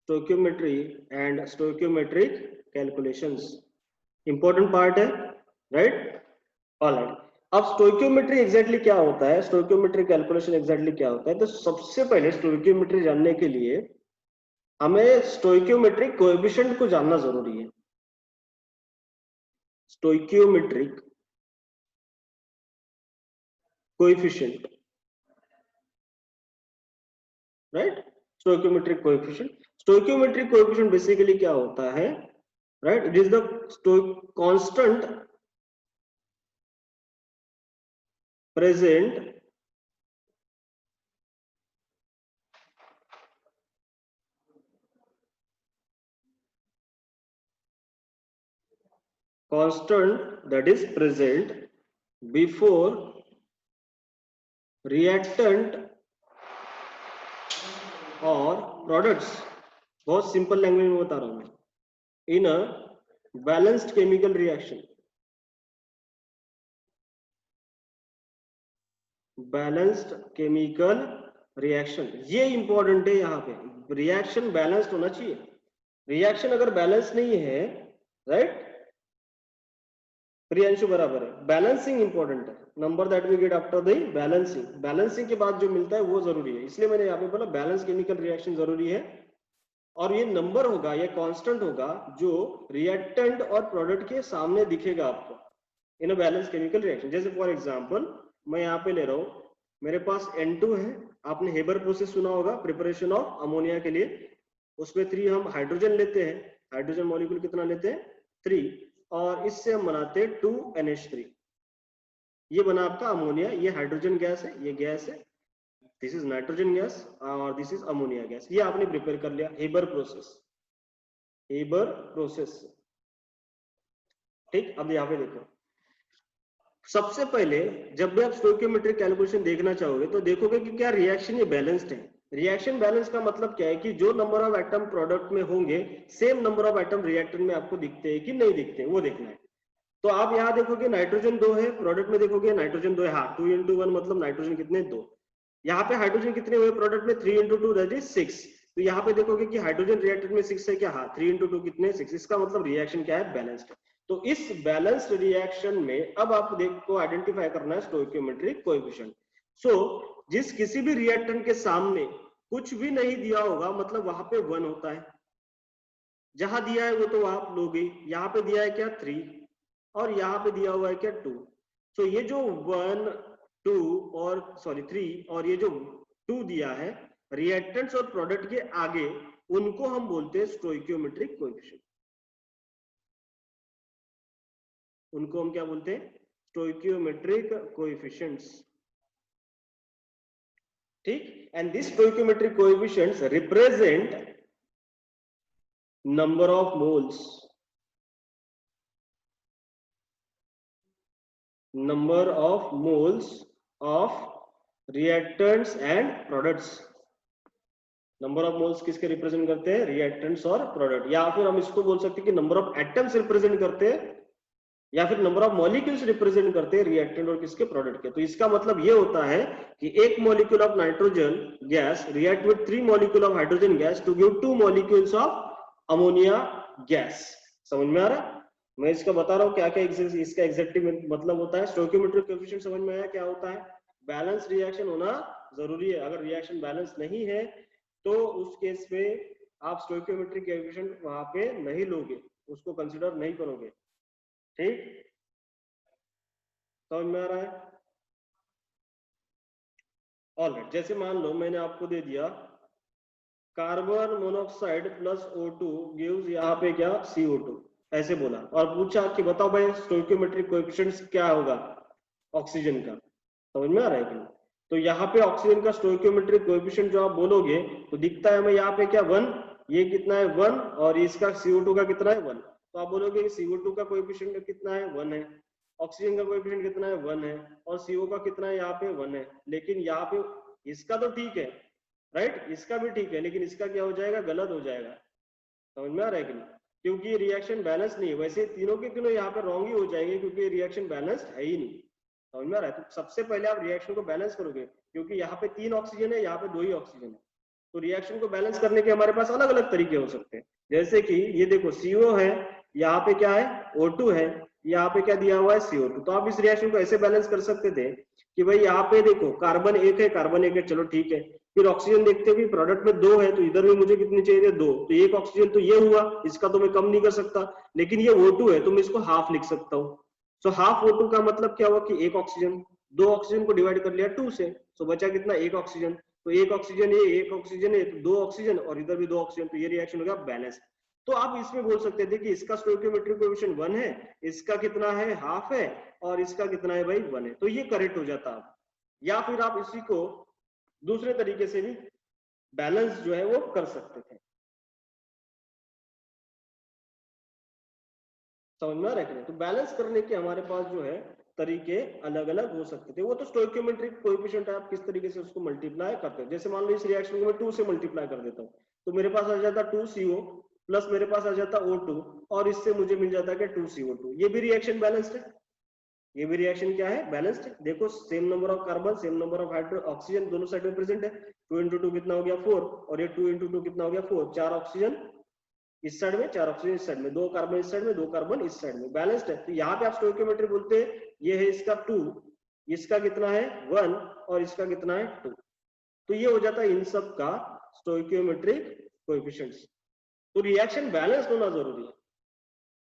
Stoichiometry and stoichiometric calculations important part है, राइट। ऑलराइट, अब स्टोइकियोमेट्री एग्जैक्टली क्या होता है, स्टोइकियोमेट्रिक कैलकुलेशन एग्जैक्टली क्या होता है, तो सबसे पहले स्टोइकियोमेट्री जानने के लिए हमें स्टोइकियोमेट्रिक कोएफिशिएंट को जानना जरूरी है। Stoichiometric coefficient, right. Stoichiometric coefficient, stoichiometric coefficient basically क्या होता है, right, it is the constant present constant that is present before reactant और products, बहुत सिंपल लैंग्वेज में बता रहा हूं मैं, in a balanced chemical reaction, balanced chemical reaction, ये इंपॉर्टेंट है। यहाँ पे रिएक्शन बैलेंस्ड होना चाहिए, रिएक्शन अगर बैलेंस नहीं है, राइट, प्रियांशु बराबर है, बैलेंसिंग इंपॉर्टेंट है, number that we get after the balancing, balancing के बाद जो मिलता है वो जरूरी है, इसलिए मैंने यहाँ पे बोला बैलेंस केमिकल रिएक्शन जरूरी है। और ये नंबर होगा, ये कांस्टेंट होगा जो रिएक्टेंट और प्रोडक्ट के सामने दिखेगा आपको इन अ बैलेंस केमिकल रिएक्शन। जैसे फॉर एग्जांपल मैं यहाँ पे ले रहा हूँ, मेरे पास N2 है, आपने हेबर प्रोसेस सुना होगा प्रिपरेशन ऑफ अमोनिया के लिए, उसमें 3 हम हाइड्रोजन लेते हैं, हाइड्रोजन मॉलिक्यूल कितना लेते हैं 3, और इससे हम बनाते हैं 2NH3, ये बना आपका अमोनिया, ये हाइड्रोजन गैस है, ये गैस है, दिस इज नाइट्रोजन गैस और दिस इज अमोनिया गैस, ये आपने प्रिपेयर कर लिया हेबर प्रोसेस, हेबर प्रोसेस, ठीक। अब यहाँ पे देखो, सबसे पहले जब भी आप स्टोइकियोमेट्रिक कैलकुलेशन देखना चाहोगे तो देखोगे कि क्या रिएक्शन ये बैलेंस्ड है। रिएक्शन बैलेंस का मतलब क्या है कि जो नंबर ऑफ एटम प्रोडक्ट में होंगे same number of atom reactant में आपको दिखते हैं कि नहीं दिखते हैं, वो देखना है। तो आप यहाँ देखोगे नाइट्रोजन 2 है, प्रोडक्ट में देखोगे नाइट्रोजन 2 है, हाँ 2 × 1 मतलब नाइट्रोजन कितने 2, यहाँ पे हाइड्रोजन कितने हुए प्रोडक्ट में 3 × 2 दैट इज 6, तो यहाँ पे देखोगे कि हाइड्रोजन रिएक्टेंट में 6 है क्या, हाँ 3 × 2 कितने 6, इसका मतलब रिएक्शन क्या है, बैलेंस्ड है। तो इस बैलेंस्ड रिएक्शन में अब आप देखो आइडेंटिफाई करना है स्टोइकियोमेट्रिक कोएफिशिएंट। सो जिस किसी भी रिएक्टेंट के सामने कुछ भी नहीं दिया होगा मतलब वहां पे 1 होता है, जहां दिया है वो तो आप लोगे, यहाँ पे दिया है क्या 3 और यहाँ पे दिया हुआ है क्या 2, तो ये जो 1 2 और सॉरी 3 और ये जो 2 दिया है रिएक्टेंट्स और प्रोडक्ट के आगे, उनको हम बोलते हैं स्टोइकियोमेट्रिक कोएफिशिएंट, उनको हम क्या बोलते हैं, स्टोइकियोमेट्रिक कोएफिशिएंट्स, ठीक। And this stoichiometric coefficients represent number of moles, number of moles of reactants and products, number of moles किसके रिप्रेजेंट करते हैं, रिएक्टेंट्स और प्रोडक्ट, या फिर हम इसको बोल सकते हैं कि नंबर ऑफ एटम्स रिप्रेजेंट करते हैं, या फिर नंबर ऑफ मॉलिक्यूल्स रिप्रेजेंट करते हैं रिएक्टेंट और किसके प्रोडक्ट के। तो इसका मतलब ये होता है कि एक molecule of nitrogen gas react with 3 molecule of hydrogen gas to give 2 molecules of ammonia gas. समझ में आ रहा है, मैं इसका बता रहा हूँ क्या क्या इसका एग्जैक्टली मतलब होता है। स्टोइकियोमेट्रिक कोएफिशिएंट समझ में आया क्या होता है, बैलेंस रिएक्शन होना जरूरी है, अगर रिएक्शन बैलेंस नहीं है तो उस केस में आप स्टोइकियोमेट्रिक कोएफिशिएंट वहां पे नहीं लोगे, उसको कंसीडर नहीं करोगे, ठीक। समझ में आ रहा है, ऑलराइट। जैसे मान लो मैंने आपको दे दिया carbon monoxide plus O2 gives यहाँ पे क्या CO2 ऐसे बोला और पूछा कि बताओ भाई स्टोइकियोमेट्रिक कोएफिशिएंट्स क्या होगा ऑक्सीजन का, समझ में आ रहा है कि नहीं? तो यहाँ पे ऑक्सीजन का स्टोइकियोमेट्रिक कोएफिशिएंट जो आप बोलोगे तो दिखता है हमें यहाँ पे क्या 1, ये कितना है 1 और इसका CO2 का कितना है 1, तो आप बोलोगे CO2 का कोएफिशिएंट कितना है 1 है, ऑक्सीजन का कोएफिशिएंट कितना है 1 है और CO का कितना है यहाँ पे 1 है, लेकिन यहाँ पे इसका तो ठीक है राइट, इसका भी ठीक है लेकिन इसका क्या हो जाएगा गलत हो जाएगा, समझ में आ रहा है कि नहीं, क्योंकि ये रिएक्शन बैलेंस नहीं है, वैसे तीनों के तीनों यहाँ पे रॉन्ग ही हो जाएंगे क्योंकि रिएक्शन बैलेंस है ही नहीं, समझ में आ रहा है। तो सबसे पहले आप रिएक्शन को बैलेंस करोगे क्योंकि यहाँ पे 3 ऑक्सीजन है यहाँ पे 2 ही ऑक्सीजन है, तो रिएक्शन को बैलेंस करने के हमारे पास अलग अलग तरीके हो सकते हैं, जैसे कि ये देखो CO है, यहाँ पे क्या है O2 है, यहाँ पे क्या दिया हुआ है CO2, तो आप इस रिएक्शन को ऐसे बैलेंस कर सकते थे कि भाई यहाँ पे देखो कार्बन एक है कार्बन एक है चलो ठीक है, फिर ऑक्सीजन देखते हैं प्रोडक्ट में 2 है तो इधर भी मुझे कितनी चाहिए 2, तो एक ऑक्सीजन तो ये हुआ, इसका तो मैं कम नहीं कर सकता, लेकिन ये O2 है तो मैं इसको हाफ लिख सकता हूँ, सो हाफ O2 का मतलब क्या हुआ कि एक ऑक्सीजन, 2 ऑक्सीजन को डिवाइड कर लिया 2 से, सो बचा कितना एक ऑक्सीजन, तो एक ऑक्सीजन है तो 2 ऑक्सीजन और इधर भी 2 ऑक्सीजन, तो ये रिएक्शन हो गया बैलेंस। तो आप इसमें बोल सकते थे कि इसका स्टोइकियोमेट्रिक कोएफिशिएंट 1 है, इसका कितना है हाफ है और इसका कितना है भाई 1 है, तो ये करेक्ट हो जाता है। या फिर आप इसी को दूसरे तरीके से भी बैलेंस जो है वो कर सकते थे, समझ में आ रहा है कि नहीं? तो बैलेंस करने के हमारे पास जो है तरीके अलग अलग हो सकते थे, वो तो स्टोइकियोमेट्रिक कोएफिशिएंट आप किस तरीके से उसको मल्टीप्लाई करते हो, जैसे मान लो इस रिएक्शन को मैं 2 से मल्टीप्लाई कर देता हूँ तो मेरे पास आ जाता 2CO प्लस मेरे पास आ जाता O2 और इससे मुझे मिल जाता है 2CO2, ये भी रिएक्शन बैलेंस्ड है, ये भी रिएक्शन क्या है बैलेंस्ड है, देखो same number of carbon same number of hydro oxygen दोनों साइड में प्रेजेंट है, 2 into 2 कितना हो गया 4 और ये 2 into 2 कितना हो गया 4, 4 ऑक्सीजन इस साइड में 4 ऑक्सीजन इस साइड में, 2 कार्बन इस साइड में 2 कार्बन इस साइड में, बैलेंस्ड है। तो यहाँ पे आप स्टोइकियोमेट्री बोलते हैं ये है इसका 2, इसका कितना है 1 और इसका कितना है 2, तो ये हो जाता है इन सब का स्टोइकियोमेट्रिक कोएफिशिएंट्स। तो रिएक्शन बैलेंस होना जरूरी है,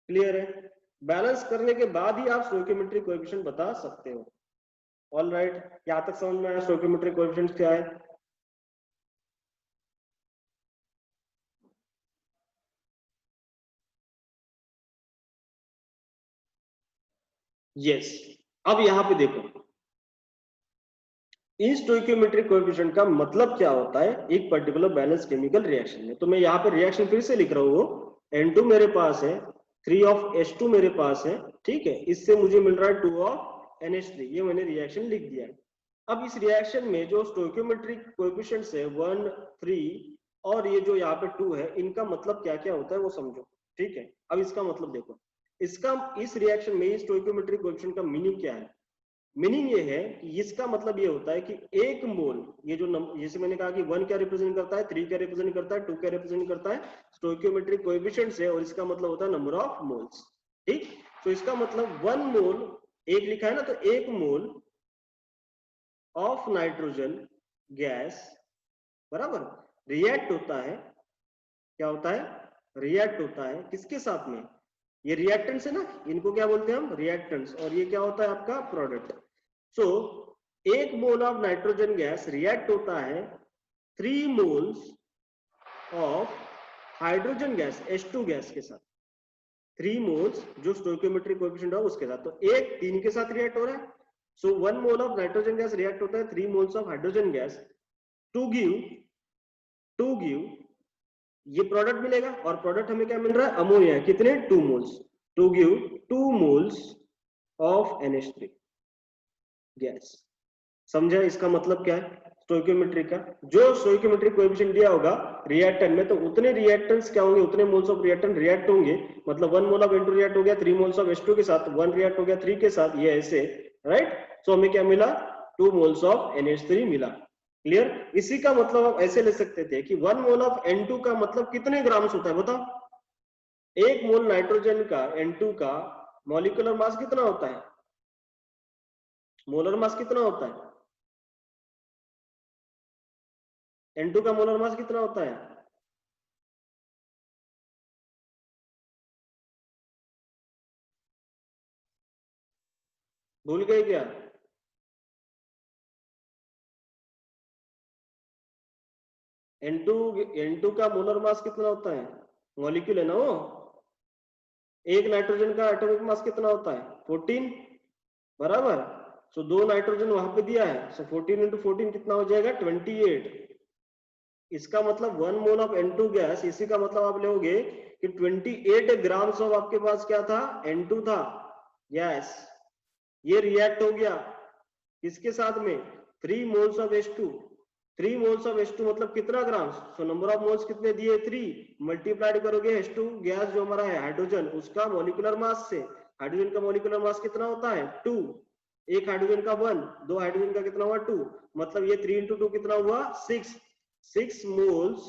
क्लियर है, बैलेंस करने के बाद ही आप स्टोइकियोमेट्रिक कोएफिशिएंट बता सकते हो। ऑल राइट, यहाँ तक समझ में आया स्टोइकियोमेट्रिक कोएफिशिएंट्स क्या है? यस, अब यहाँ पे देखो इन स्टोइकियोमेट्रिक कोएफिशिएंट का मतलब क्या होता है एक पर्टिकुलर बैलेंस केमिकल रिएक्शन में, तो मैं यहाँ पे रिएक्शन फिर से लिख रहा हूँ, N2 मेरे पास है, 3 of H2 मेरे पास है, ठीक है, इससे मुझे मिल रहा है 2 of NH3, ये मैंने रिएक्शन लिख दिया है। अब इस रिएक्शन में जो स्टोइकियोमेट्रिक कोएफिशिएंट्स है 1, 3 और ये जो यहाँ पे 2 है, इनका मतलब क्या क्या होता है वो समझो, ठीक है। अब इसका मतलब देखो, इसका इस रिएक्शन में स्टोइकियोमेट्रिक कोएफिशिएंट का मीनिंग क्या है, मीनिंग ये है कि इसका मतलब ये होता है कि एक मोल, ये जो जैसे मैंने कहा कि 1 क्या रिप्रेजेंट करता है, 3 क्या रिप्रेजेंट करता है, 2 क्या रिप्रेजेंट करता है, स्टोइकियोमेट्रिक कोएफिशिएंट्स है और इसका मतलब होता है नंबर ऑफ मोल्स, ठीक। तो इसका मतलब 1 मोल, एक लिखा है ना, तो 1 मोल ऑफ नाइट्रोजन गैस बराबर रिएक्ट होता है, क्या होता है, रिएक्ट होता है किसके साथ में, ये रिएक्टेंट्स है ना, इनको क्या बोलते हैं हम रिएक्टेंट्स, और ये क्या होता है आपका product. So 1 mole of nitrogen gas react होता है 3 moles of hydrogen gas H2 gas के साथ, 3 मोल्स जो स्टोइकियोमेट्रिक कोएफिशिएंट है उसके साथ, तो एक 3 के साथ रिएक्ट हो रहा है, so 1 mole of nitrogen gas react होता है 3 moles of hydrogen gas to give ये प्रोडक्ट मिलेगा, और प्रोडक्ट हमें क्या मिल रहा है अमोनिया, कितने 2 moles, to give 2 moles of NH3 gas. समझा इसका मतलब क्या है स्टोइकियोमेट्रिक का, जो स्टोइकियोमेट्रिक कोएफिशिएंट दिया होगा रिएक्टेंट में तो उतने रिएक्टेंट्स क्या होंगे, उतने मोल्स ऑफ रिएक्टेंट रिएक्ट होंगे, मतलब 1 मोल ऑफ N2 रिएक्ट हो गया 3 मोल्स ऑफ H2 के साथ, 1 रिएक्ट हो गया 3 के साथ, ये ऐसे राइट। सो हमें क्या मिला 2 मोल्स ऑफ NH3 मिला, क्लियर। इसी का मतलब आप ऐसे ले सकते थे कि 1 मोल ऑफ N2 का मतलब कितने ग्राम्स होता है बताओ, 1 मोल नाइट्रोजन का N2 का मॉलिक्यूलर मास कितना होता है, मोलर मास कितना होता है, N2 का मोलर मास कितना होता है, भूल गए क्या? N2 का मोलर मास कितना होता है, मॉलिक्यूल है ना वो, एक नाइट्रोजन का एटॉमिक मास कितना होता है 14, बराबर। सो 2 नाइट्रोजन वहां पे दिया है, सो 14 into 14 कितना हो जाएगा 28। इसका मतलब 1 मोल ऑफ N2 गैस, इसी का मतलब आप लोगे कि 28 ग्राम्स ऑफ आपके पास क्या था, N2 था। यस, ये रिएक्ट हो गया किसके साथ में, 3 moles of H2। 3 moles of H2 मतलब कितना grams, so number of moles कितने दिए 3, मल्टीप्लाइड करोगे H2 गैस जो हमारा है हाइड्रोजन, उसका मॉलिक्यूलर मास से। हाइड्रोजन का मॉलिक्यूलर मास कितना होता है 2, एक हाइड्रोजन का 1, 2 हाइड्रोजन का कितना हुआ 2, मतलब ये 3 into 2 कितना हुआ 6 मोल्स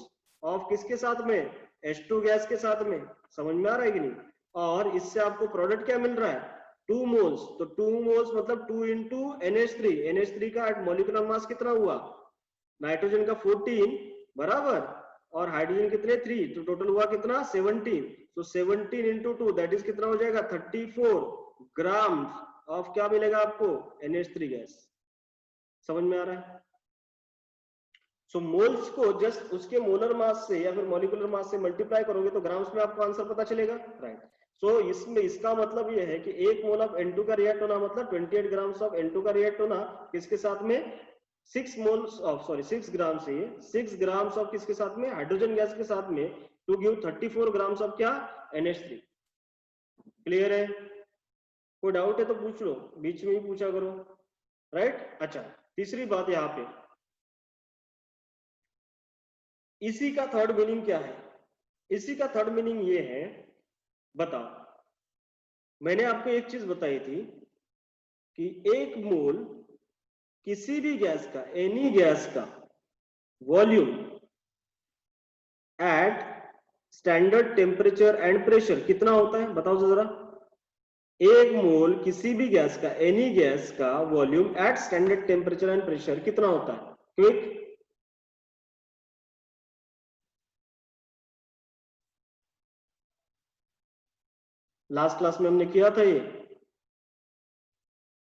ऑफ किसके साथ में, H2 गैस के साथ में। समझ में आ रहा है कि नहीं। और इससे आपको प्रोडक्ट क्या मिल रहा है 2 मोल्स, तो 2 मोल्स मतलब 2 into NH3, NH3 का मॉलिक्यूलर मास कितना हुआ, नाइट्रोजन का 14, बराबर, और हाइड्रोजन कितने 3, तो टोटल हुआ कितना 17। तो 17 into 2 दैट इज कितना हो जाएगा 34 ग्राम ऑफ क्या मिलेगा आपको, NH3 गैस। समझ में आ रहा है। सो मोल्स को जस्ट उसके मोलर मास से या फिर मॉलिक्यूलर मास से मल्टीप्लाई करोगे तो ग्राम्स में आपको आंसर पता चलेगा, राइट। सो इसमें इसका मतलब ये है कि 1 मोल ऑफ N2 का रिएक्ट होना मतलब 28 ग्राम्स ऑफ N2 का रिएक्ट होना किसके साथ में, 6 मोल्स ऑफ, सॉरी 6 ग्राम से 6 ग्राम्स ऑफ किसके साथ में, हाइड्रोजन गैस के साथ में, टू गिव 34 ग्राम्स ऑफ क्या, NH3। क्लियर है। कोई डाउट है तो पूछ लो, बीच में ही पूछा करो, राइट। अच्छा, तीसरी बात यहाँ पे, इसी का थर्ड मीनिंग क्या है, इसी का थर्ड मीनिंग ये है, बताओ, मैंने आपको एक चीज बताई थी कि 1 मोल किसी भी गैस का, एनी गैस का volume at standard temperature and pressure कितना होता है, बताओ जरा। 1 मोल किसी भी गैस का, एनी गैस का volume at standard temperature and pressure कितना होता है, क्विक। लास्ट क्लास में हमने किया था ये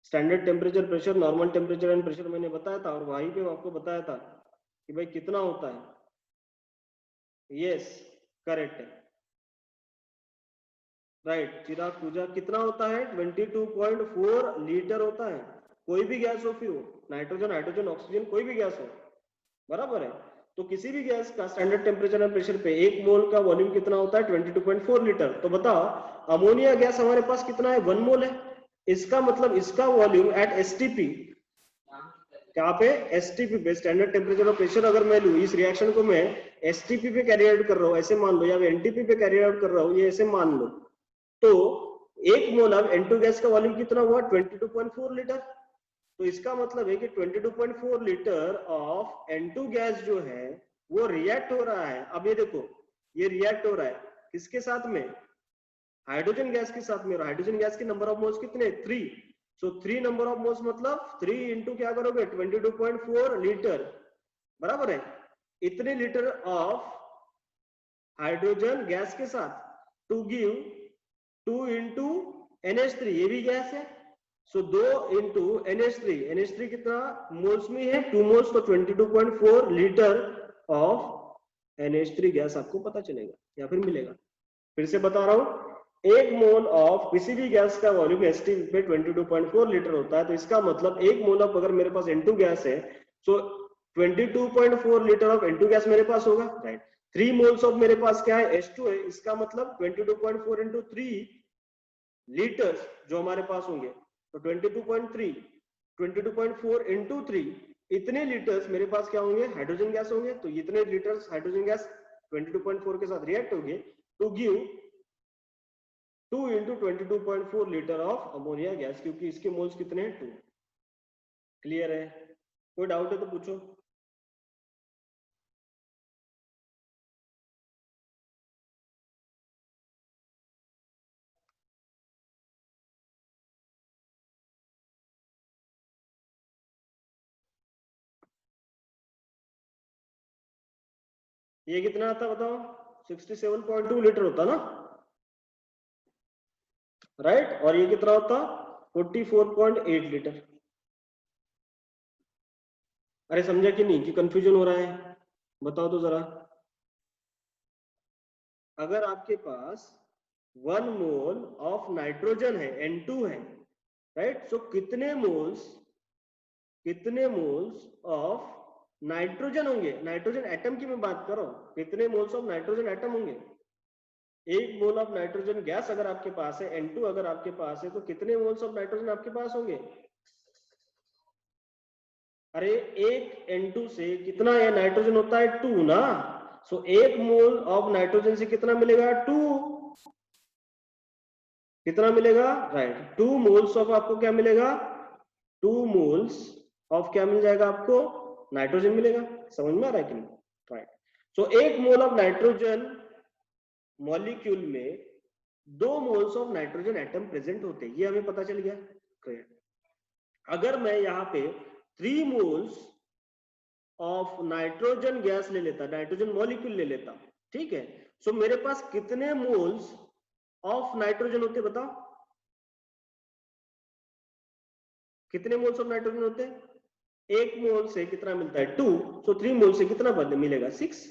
standard temperature, pressure, normal temperature and pressure मैंने बताया था, और वहीं पे आपको बताया था कि भाई कितना होता है। यस, करेक्ट है, राइट। चिराग पूजा कितना होता है 22.4 लीटर होता है। कोई भी गैस हो, फिर हो नाइट्रोजन, हाइड्रोजन, ऑक्सीजन, कोई भी गैस हो, बराबर है। तो किसी भी गैस का स्टैंडर्ड टेम्परेचर एंड प्रेशर पे 1 मोल का वॉल्यूम कितना होता है 22.4 लीटर। तो बताओ अमोनिया गैस हमारे पास कितना है 1 मोल है, इसका मतलब इसका वॉल्यूम एट एसटीपी, क्या पे, एसटीपी पे, स्टैंडर्ड टेम्परेचर और प्रेशर अगर मैं लूं, इस रिएक्शन को मैं एसटीपी पे कैरी आउट कर रहा हूं ऐसे मान लो, या एनटीपी पे कैरी आउट कर रहा हूं ये ऐसे मान लो, तो 1 मोल ऑफ N2 गैस का वॉल्यूम कितना हुआ 22.4 लीटर। तो इसका मतलब है कि 22.4 लीटर ऑफ N2 गैस जो है वो रिएक्ट हो रहा है। अब ये देखो, ये रिएक्ट हो रहा है किसके साथ में, हाइड्रोजन गैस के साथ में, और हाइड्रोजन गैस के नंबर ऑफ मोल्स कितने 3। सो 3 नंबर ऑफ मोल्स मतलब 3 इंटू क्या करोगे 22.4 लीटर, बराबर है। इतने लीटर ऑफ हाइड्रोजन गैस के साथ टू गिव 2 इंटू NH3, ये भी गैस है। सो 2 इंटू NH3, NH3 कितना मोल्स में है 2 मोल्स, तो 22.4 लीटर ऑफ NH3 गैस आपको पता चलेगा या फिर मिलेगा। फिर से बता रहा हूं, 1 मोल ऑफ किसी भी गैस का वॉल्यूम एसटी पे 22.4 लीटर होता है। तो इसका मतलब 1 मोल ऑफ अगर मेरे पास N2 गैस है, सो 22.4 लीटर ऑफ N2 गैस मेरे पास होगा, राइट। 3 मोल्स ऑफ मेरे पास क्या है H2 है, इसका मतलब 22.4 इंटू 3 लीटर्स जो हमारे पास होंगे, तो 22.3, 22.4 इंटू 3, इतने लीटर्स मेरे पास क्या होंगे हाइड्रोजन गैस होंगे। तो इतने लीटर्स हाइड्रोजन गैस 22.4 के साथ रिएक्ट होंगे to give 2 into 22.4 litre of ammonia gas, क्योंकि इसके मोल्स कितने हैं 2। क्लियर है। कोई डाउट है तो पूछो। ये कितना आता बताओ 67.2 लीटर होता ना, राइट। और ये कितना होता 44.8 लीटर। अरे समझा कि नहीं कि कंफ्यूजन हो रहा है, बताओ तो जरा, अगर आपके पास 1 मोल ऑफ नाइट्रोजन है, N2 है, राइट, सो कितने मोल्स ऑफ नाइट्रोजन होंगे? नाइट्रोजन एटम की मैं बात कर रहा हूं, कितने मोल्स ऑफ नाइट्रोजन एटम होंगे? 1 मोल ऑफ नाइट्रोजन गैस अगर आपके पास है, N2 अगर आपके पास है, तो कितने मोल्स ऑफ नाइट्रोजन आपके पास होंगे? अरे एक N2 से कितना है नाइट्रोजन होता है? 2 ना। सो 1 मोल ऑफ नाइट्रोजन से कितना मिलेगा? 2। कितना मिलेगा? राइट, 2 मोल्स ऑफ आपको क्या मिलेगा? 2 मोल्स ऑफ क्या मिल जाएगा आपको? नाइट्रोजन मिलेगा। समझ में आ रहा है कि नहीं? Right, so 1 mole of nitrogen molecule में 2 moles of nitrogen atom present होते हैं, ये हमें पता चल गया। क्लियर? अगर मैं यहाँ पे 3 मोल्स ऑफ नाइट्रोजन गैस ले लेता, नाइट्रोजन मॉलिक्यूल ले लेता, ठीक है, सो मेरे पास कितने मोल्स ऑफ नाइट्रोजन होते? बताओ, कितने मोल्स ऑफ नाइट्रोजन होते हैं? 1 मोल से कितना मिलता है? 2। सो 3 मोल से कितना मिलेगा? 6।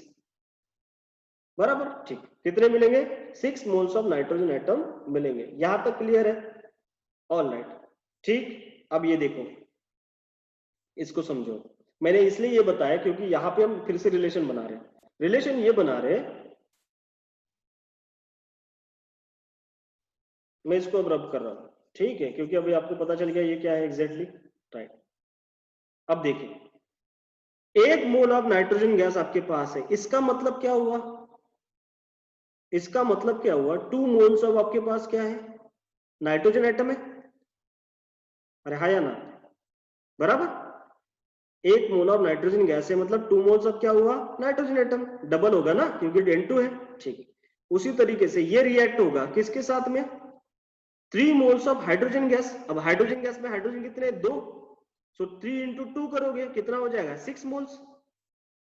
बराबर, ठीक। कितने मिलेंगे? 6 मोल्स ऑफ नाइट्रोजन एटम मिलेंगे। यहां तक क्लियर है? ऑल राइट, ठीक। अब ये देखो, इसको समझो। मैंने इसलिए ये बताया क्योंकि यहां पे हम फिर से रिलेशन बना रहे हैं। रिलेशन ये बना रहे, मैं इसको अब रब कर रहा हूं, ठीक है, क्योंकि अभी आपको पता चल गया ये क्या है एग्जैक्टली। राइट, अब देखिए, 1 मोल ऑफ नाइट्रोजन गैस आपके पास है, इसका मतलब क्या हुआ? इसका मतलब क्या हुआ? 2 मोल्स ऑफ आपके पास क्या है? नाइट्रोजन एटम है। अरे हाँ या ना? बराबर, 1 मोल ऑफ नाइट्रोजन गैस है मतलब 2 मोल्स ऑफ क्या हुआ? Nitrogen atom. डबल होगा ना, क्योंकि N2 है, ठीक है। उसी तरीके से ये रिएक्ट होगा किसके साथ में? 3 मोल्स ऑफ हाइड्रोजन गैस। अब हाइड्रोजन गैस में हाइड्रोजन कितने? 2। सो 3 इंटू 2 करोगे, कितना हो जाएगा? 6 मोल्स।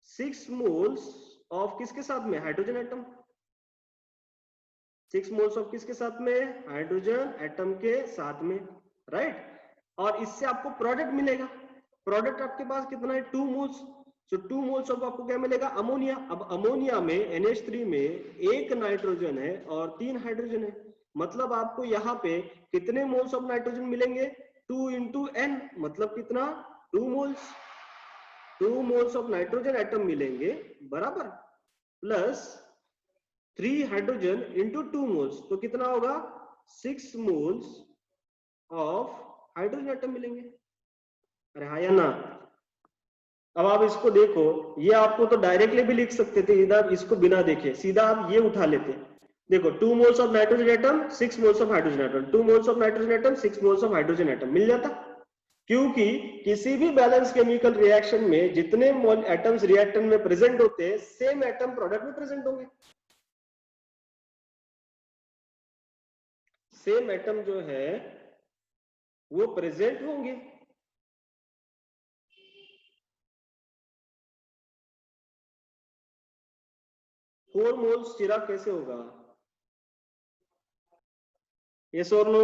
6 मोल्स ऑफ किसके साथ में? Hydrogen atom. 6 मोल्स ऑफ किसके साथ में? हाइड्रोजन एटम के साथ में, राइट। और इससे आपको प्रोडक्ट मिलेगा। प्रोडक्ट आपके पास कितना है? 2 मोल्स। सो 2 मोल्स ऑफ आपको क्या मिलेगा? अमोनिया। अब अमोनिया में NH3 में 1 नाइट्रोजन है और 3 हाइड्रोजन है, मतलब आपको यहाँ पे कितने मोल्स ऑफ नाइट्रोजन मिलेंगे? 2 इंटू N, मतलब कितना? 2 moles. 2 moles of nitrogen atom मिलेंगे, बराबर, प्लस 3 हाइड्रोजन इंटू 2 मोल्स, तो कितना होगा? 6 मोल्स ऑफ हाइड्रोजन एटम मिलेंगे। अरे हाँ या ना? अब आप इसको देखो, ये आपको तो डायरेक्टली भी लिख सकते थे इधर, इसको बिना देखे सीधा आप ये उठा लेते। देखो, 2 moles of nitrogen atom, 6 moles of hydrogen atom, 2 moles of nitrogen atom, 6 moles of hydrogen atom, मिल जाता। क्योंकि किसी भी बैलेंस केमिकल रिएक्शन में जितने एटम्स रिएक्टेंट में प्रेजेंट होते हैं, सेम एटम प्रोडक्ट में प्रेजेंट होंगे। सेम एटम जो है वो प्रेजेंट होंगे। फोर मोल्स चिराग कैसे होगा? यस और नो?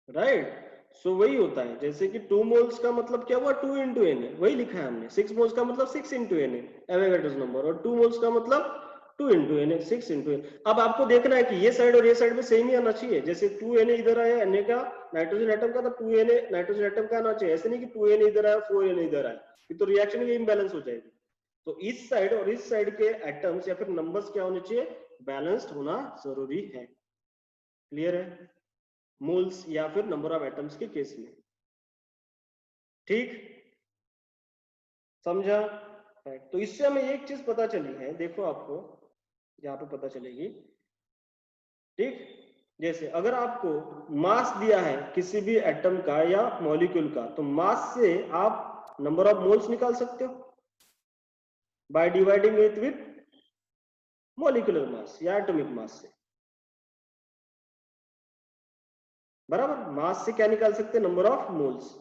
राइट, सो वही होता है, जैसे कि 2 मोल्स का मतलब क्या हुआ? 2 इंटू एन है, वही लिखा है हमने। 6 मोल्स का मतलब 6 इंटू एन है, एवोगाड्रोस नंबर, और 2 मोल्स का मतलब 2 इंटू एन है, 6 इंटू एन। अब आपको देखना है कि ये साइड और ये साइड में सेम ही आना चाहिए। जैसे 2 एन इधर आया एन का, नाइट्रोजन एटम का, तो 2 एन नाइट्रोजन एटम का आना चाहिए। ऐसे नहीं कि 2 एन इधर आया 4 एन इधर आया, तो रिएक्शन में इम्बैलेंस हो जाएगी। तो इस साइड और इस साइड के एटम्स या फिर नंबर्स क्या होने चाहिए? बैलेंस्ड होना जरूरी है। क्लियर है? मोल्स या फिर नंबर ऑफ एटम्स के केस में, ठीक? समझा? तो इससे हमें एक चीज पता चली है, देखो आपको यहाँ पे पता चलेगी, ठीक? जैसे अगर आपको मास दिया है किसी भी एटम का या मॉलिक्यूल का, तो मास से आप नंबर ऑफ मोल्स निकाल सकते हो by dividing it with molecular mass या एटॉमिक मास से। बराबर, मास से क्या निकाल सकते हैं? Number of moles.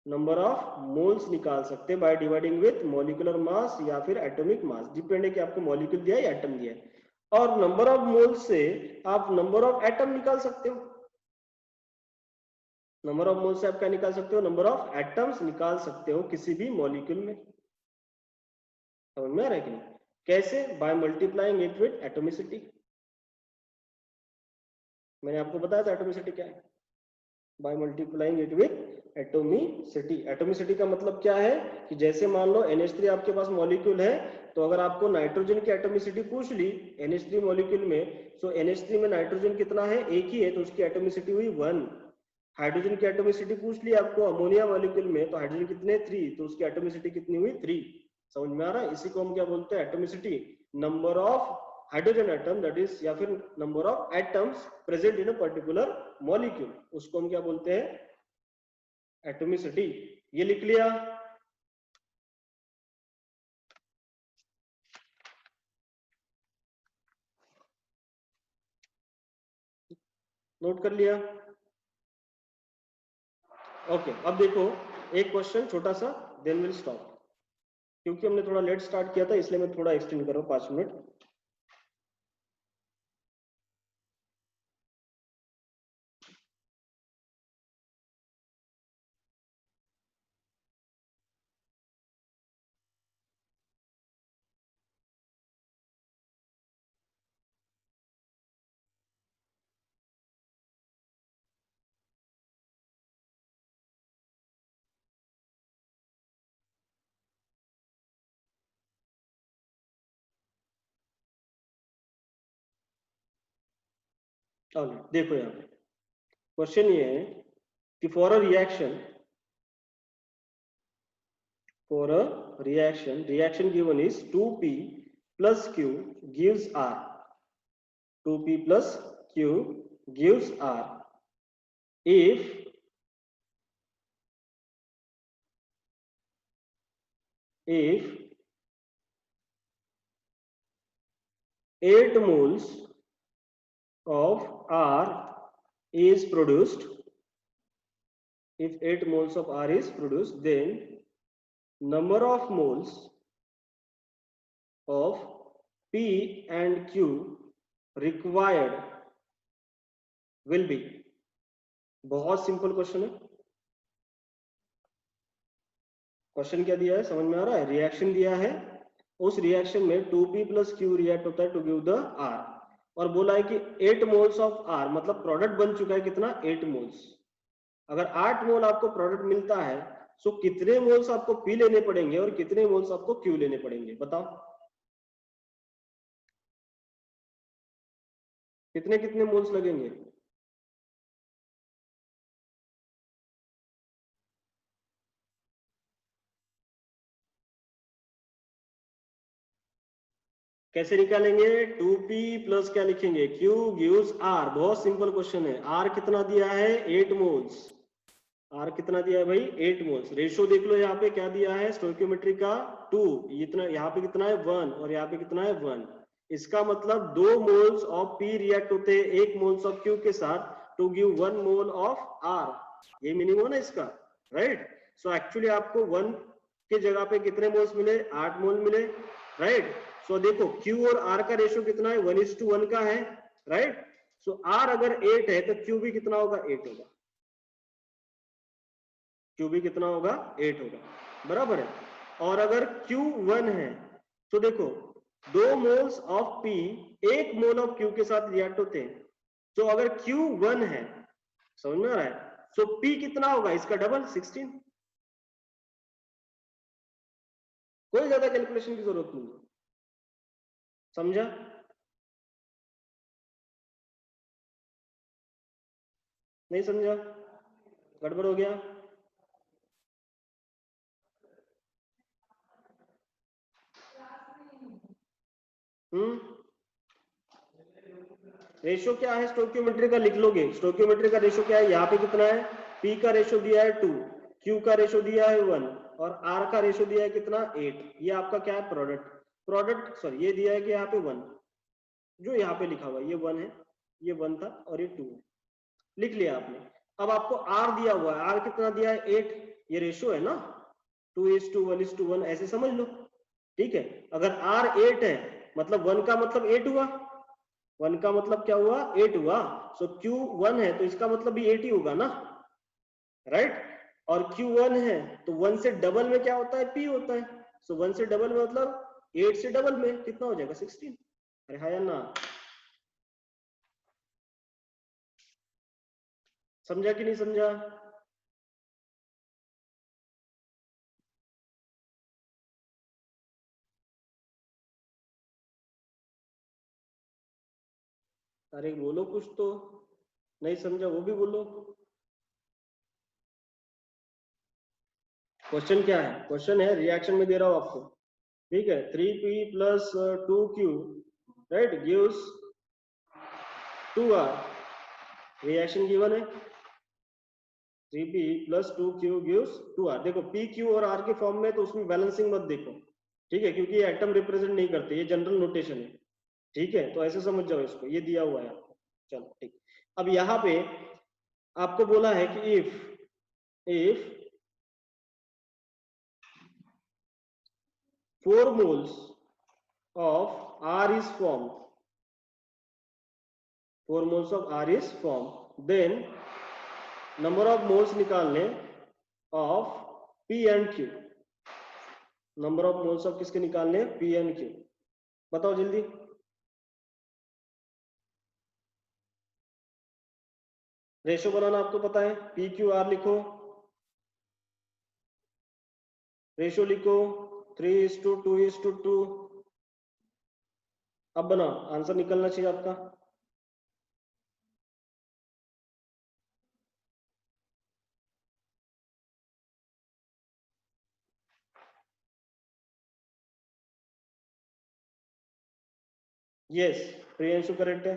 Number of moles निकाल सकते हैं by dividing with molecular mass या फिर एटॉमिक मास, डिपेंड है कि आपको मॉलिक्यूल दिया है या एटम दिया है। और नंबर ऑफ मोल्स से आप नंबर ऑफ एटम निकाल सकते हो। नंबर ऑफ मोल से आप क्या निकाल सकते हो, नंबर ऑफ एटम्स निकाल सकते हो किसी भी मॉलिक्यूल में। समझ में आ रहा है कि नहीं? कैसे? By multiplying it with atomicity. मैंने आपको बताया था एटोमिसिटी क्या है, by multiplying it with atomicity. Atomicity का मतलब क्या है कि जैसे मान लो NH3 आपके पास मॉलिक्यूल है, तो अगर आपको नाइट्रोजन की एटोमिसिटी पूछ ली NH3 मॉलिक्यूल में, तो NH3 में नाइट्रोजन कितना है, एक ही है, तो उसकी एटोमिसिटी हुई 1। हाइड्रोजन की एटोमिसिटी पूछ ली आपको अमोनिया मॉलिक्यूल में, तो हाइड्रोजन कितने 3, तो उसकी एटोमिसिटी कितनी हुई 3। समझ में आ रहा है? इसी को हम क्या बोलते हैं, atomicity, number of hydrogen atom that is, या फिर number of atoms present in a particular molecule, उसको हम क्या बोलते हैं, एटोमिसिटी। ये लिख लिया। नोट कर लिया? ओके, अब देखो एक क्वेश्चन छोटा सा, देन विल स्टॉप, क्योंकि हमने थोड़ा लेट स्टार्ट किया था इसलिए मैं थोड़ा एक्सटेंड कर रहा हूं 5 मिनट। चलो देखो यहाँ पे क्वेश्चन ये है कि for a reaction given is 2p plus q gives r, 2p plus q gives r if if 8 moles of r is produced, if 8 moles of r is produced, then number of moles of p and q required will be। बहुत सिंपल क्वेश्चन है। क्वेश्चन क्या दिया है, समझ में आ रहा है? रिएक्शन दिया है, उस रिएक्शन में 2p plus q रिएक्ट होता है टू गिव द r, और बोला है कि 8 मोल्स ऑफ r, मतलब प्रोडक्ट बन चुका है कितना, 8 मोल्स। अगर 8 मोल आपको प्रोडक्ट मिलता है, तो कितने मोल्स आपको p लेने पड़ेंगे और कितने मोल्स आपको q लेने पड़ेंगे, बताओ कितने कितने मोल्स लगेंगे? कैसे निकालेंगे? 2p प्लस क्या लिखेंगे, q गिव्स r। बहुत सिंपल क्वेश्चन है। r कितना दिया है, 8 मोल्स। r कितना दिया है भाई, 8 मोल्स। रेशियो देख लो यहाँ पे क्या दिया है, स्टोइकियोमेट्री का 2, इतना यहाँ पे कितना है 1, और यहाँ पे कितना है 1। इसका मतलब 2 मोल्स ऑफ p रिएक्ट होते हैं 1 मोल्स ऑफ q के साथ to give 1 mole of r। ये मीनिंग हो ना इसका, राइट? सो एक्चुअली आपको 1 के जगह पे कितने मोल्स मिले, 8 मोल मिले, राइट? सो देखो q और r का रेशियो कितना है, 1:1 का है, राइट? सो r अगर 8 है तो q भी कितना होगा, 8 होगा। q भी कितना होगा, 8 होगा, बराबर है। और अगर q 1 है तो देखो 2 moles of p 1 mole of q के साथ रिएक्ट होते हैं, तो अगर q 1 है, समझ में आ रहा है, तो p कितना होगा, इसका डबल 16। कोई ज्यादा कैलकुलेशन की जरूरत नहीं है, समझा? नहीं समझा? गड़बड़ हो गया? रेशियो क्या है स्टोइकियोमेट्री का, लिख लोगे। स्टोइकियोमेट्री का रेशियो क्या है, यहाँ पे कितना है, p का रेशियो दिया है 2, q का रेशियो दिया है 1, और r का रेशियो दिया है कितना, 8। ये आपका क्या है, प्रोडक्ट सॉरी, ये दिया है कि यहाँ पे 1, जो यहाँ पे लिखा हुआ ये 1 है, ये 1 था और ये 2 है, लिख लिया आपने। अब आपको r दिया हुआ है, r कितना दिया है, 8, ये रेशियो है ना, 2:1:1, ऐसे समझ लो, ठीक है? अगर r 8 है, मतलब 1 का मतलब 8 हुआ, 1 का मतलब क्या हुआ, 8 हुआ। सो q 1 है तो इसका मतलब भी 8 ही होगा ना, राइट, और Q1 है तो 1 से डबल में क्या होता है, P होता है। सो 1 से डबल में मतलब 8 से डबल में कितना हो जाएगा 16। अरे हाँ या ना, समझा कि नहीं समझा? अरे बोलो कुछ तो, नहीं समझा वो भी बोलो। क्वेश्चन क्या है, क्वेश्चन है रिएक्शन में दे रहा हूं आपको, ठीक है, 3P plus 2Q right gives 2R, reaction given है 3P plus 2Q gives 2R। देखो P Q और R के फॉर्म में तो उसमें बैलेंसिंग मत देखो, ठीक है, क्योंकि ये एटम रिप्रेजेंट नहीं करते, ये जनरल नोटेशन है, ठीक है, तो ऐसे समझ जाओ इसको, ये दिया हुआ है आपको। चलो ठीक, अब यहाँ पे आपको बोला है कि if 4 moles of R is formed, 4 moles of R is formed, then number of moles निकालने of P and Q, number of moles of किसके निकालने, P and Q, बताओ जल्दी। रेशो बनाना आपको पता है, PQR लिखो, रेशो लिखो 3:2:2। अब बनाओ, आंसर निकलना चाहिए आपका। यस, प्रियंशु करेक्ट है।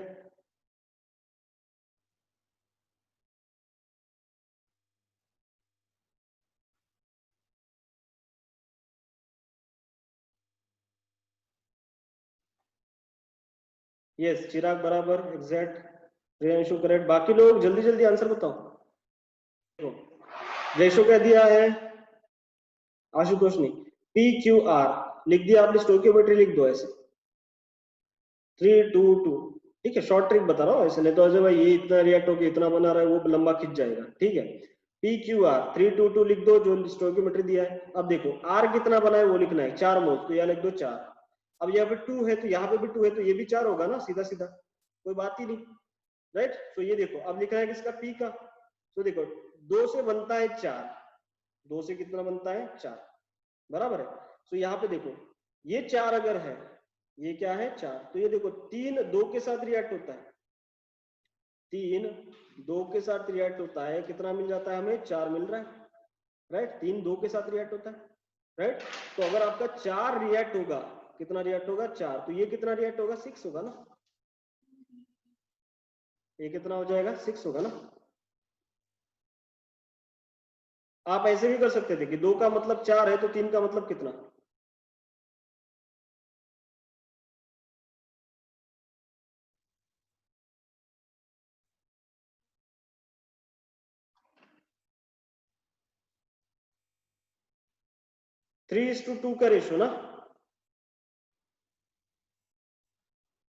यस, चिराग बराबर, एग्जैक्ट, प्रियंशु करेक्ट। बाकी लोग जल्दी जल्दी आंसर बताओ। रेशो क्या दिया है, आशुतोष ने PQR लिख दिया आपने, स्टोइकियोमेट्री लिख दो ऐसे 3:2:2, ठीक है, शॉर्ट ट्रिक बता रहा हूँ ऐसे, नहीं तो अजय भाई ये इतना रिएक्ट होकर इतना बना रहा है वो लंबा खिंच जाएगा, ठीक है। PQR 3:2:2 लिख दो जो स्टोइकियोमेट्री दिया है। अब देखो R कितना बना है वो लिखना है, 4 मोल्स, तो यहाँ लिख दो 4। अब यहाँ पे 2 है तो यहाँ पे भी 2 है, तो ये भी 4 होगा ना, सीधा सीधा, कोई बात ही नहीं, राइट। तो ये देखो अब लिखना है किसका, P का, तो देखो 2 से बनता है 4, 2 से कितना बनता है 4, बराबर है। तो यहाँ पे देखो ये 4 अगर है, ये क्या है 4, तो ये देखो 3 2 के साथ रिएक्ट होता है, 3 2 के साथ रिएक्ट होता है, कितना मिल जाता है हमें, 4 मिल रहा है, राइट, 3 2 के साथ रिएक्ट होता है, राइट। तो अगर आपका 4 रिएक्ट होगा, कितना रिएक्ट होगा 4, तो ये कितना रिएक्ट होगा 6 होगा ना, ये कितना हो जाएगा 6 होगा ना। आप ऐसे भी कर सकते थे कि 2 का मतलब 4 है तो 3 का मतलब कितना, थ्री इज टू टू का रेशो ना,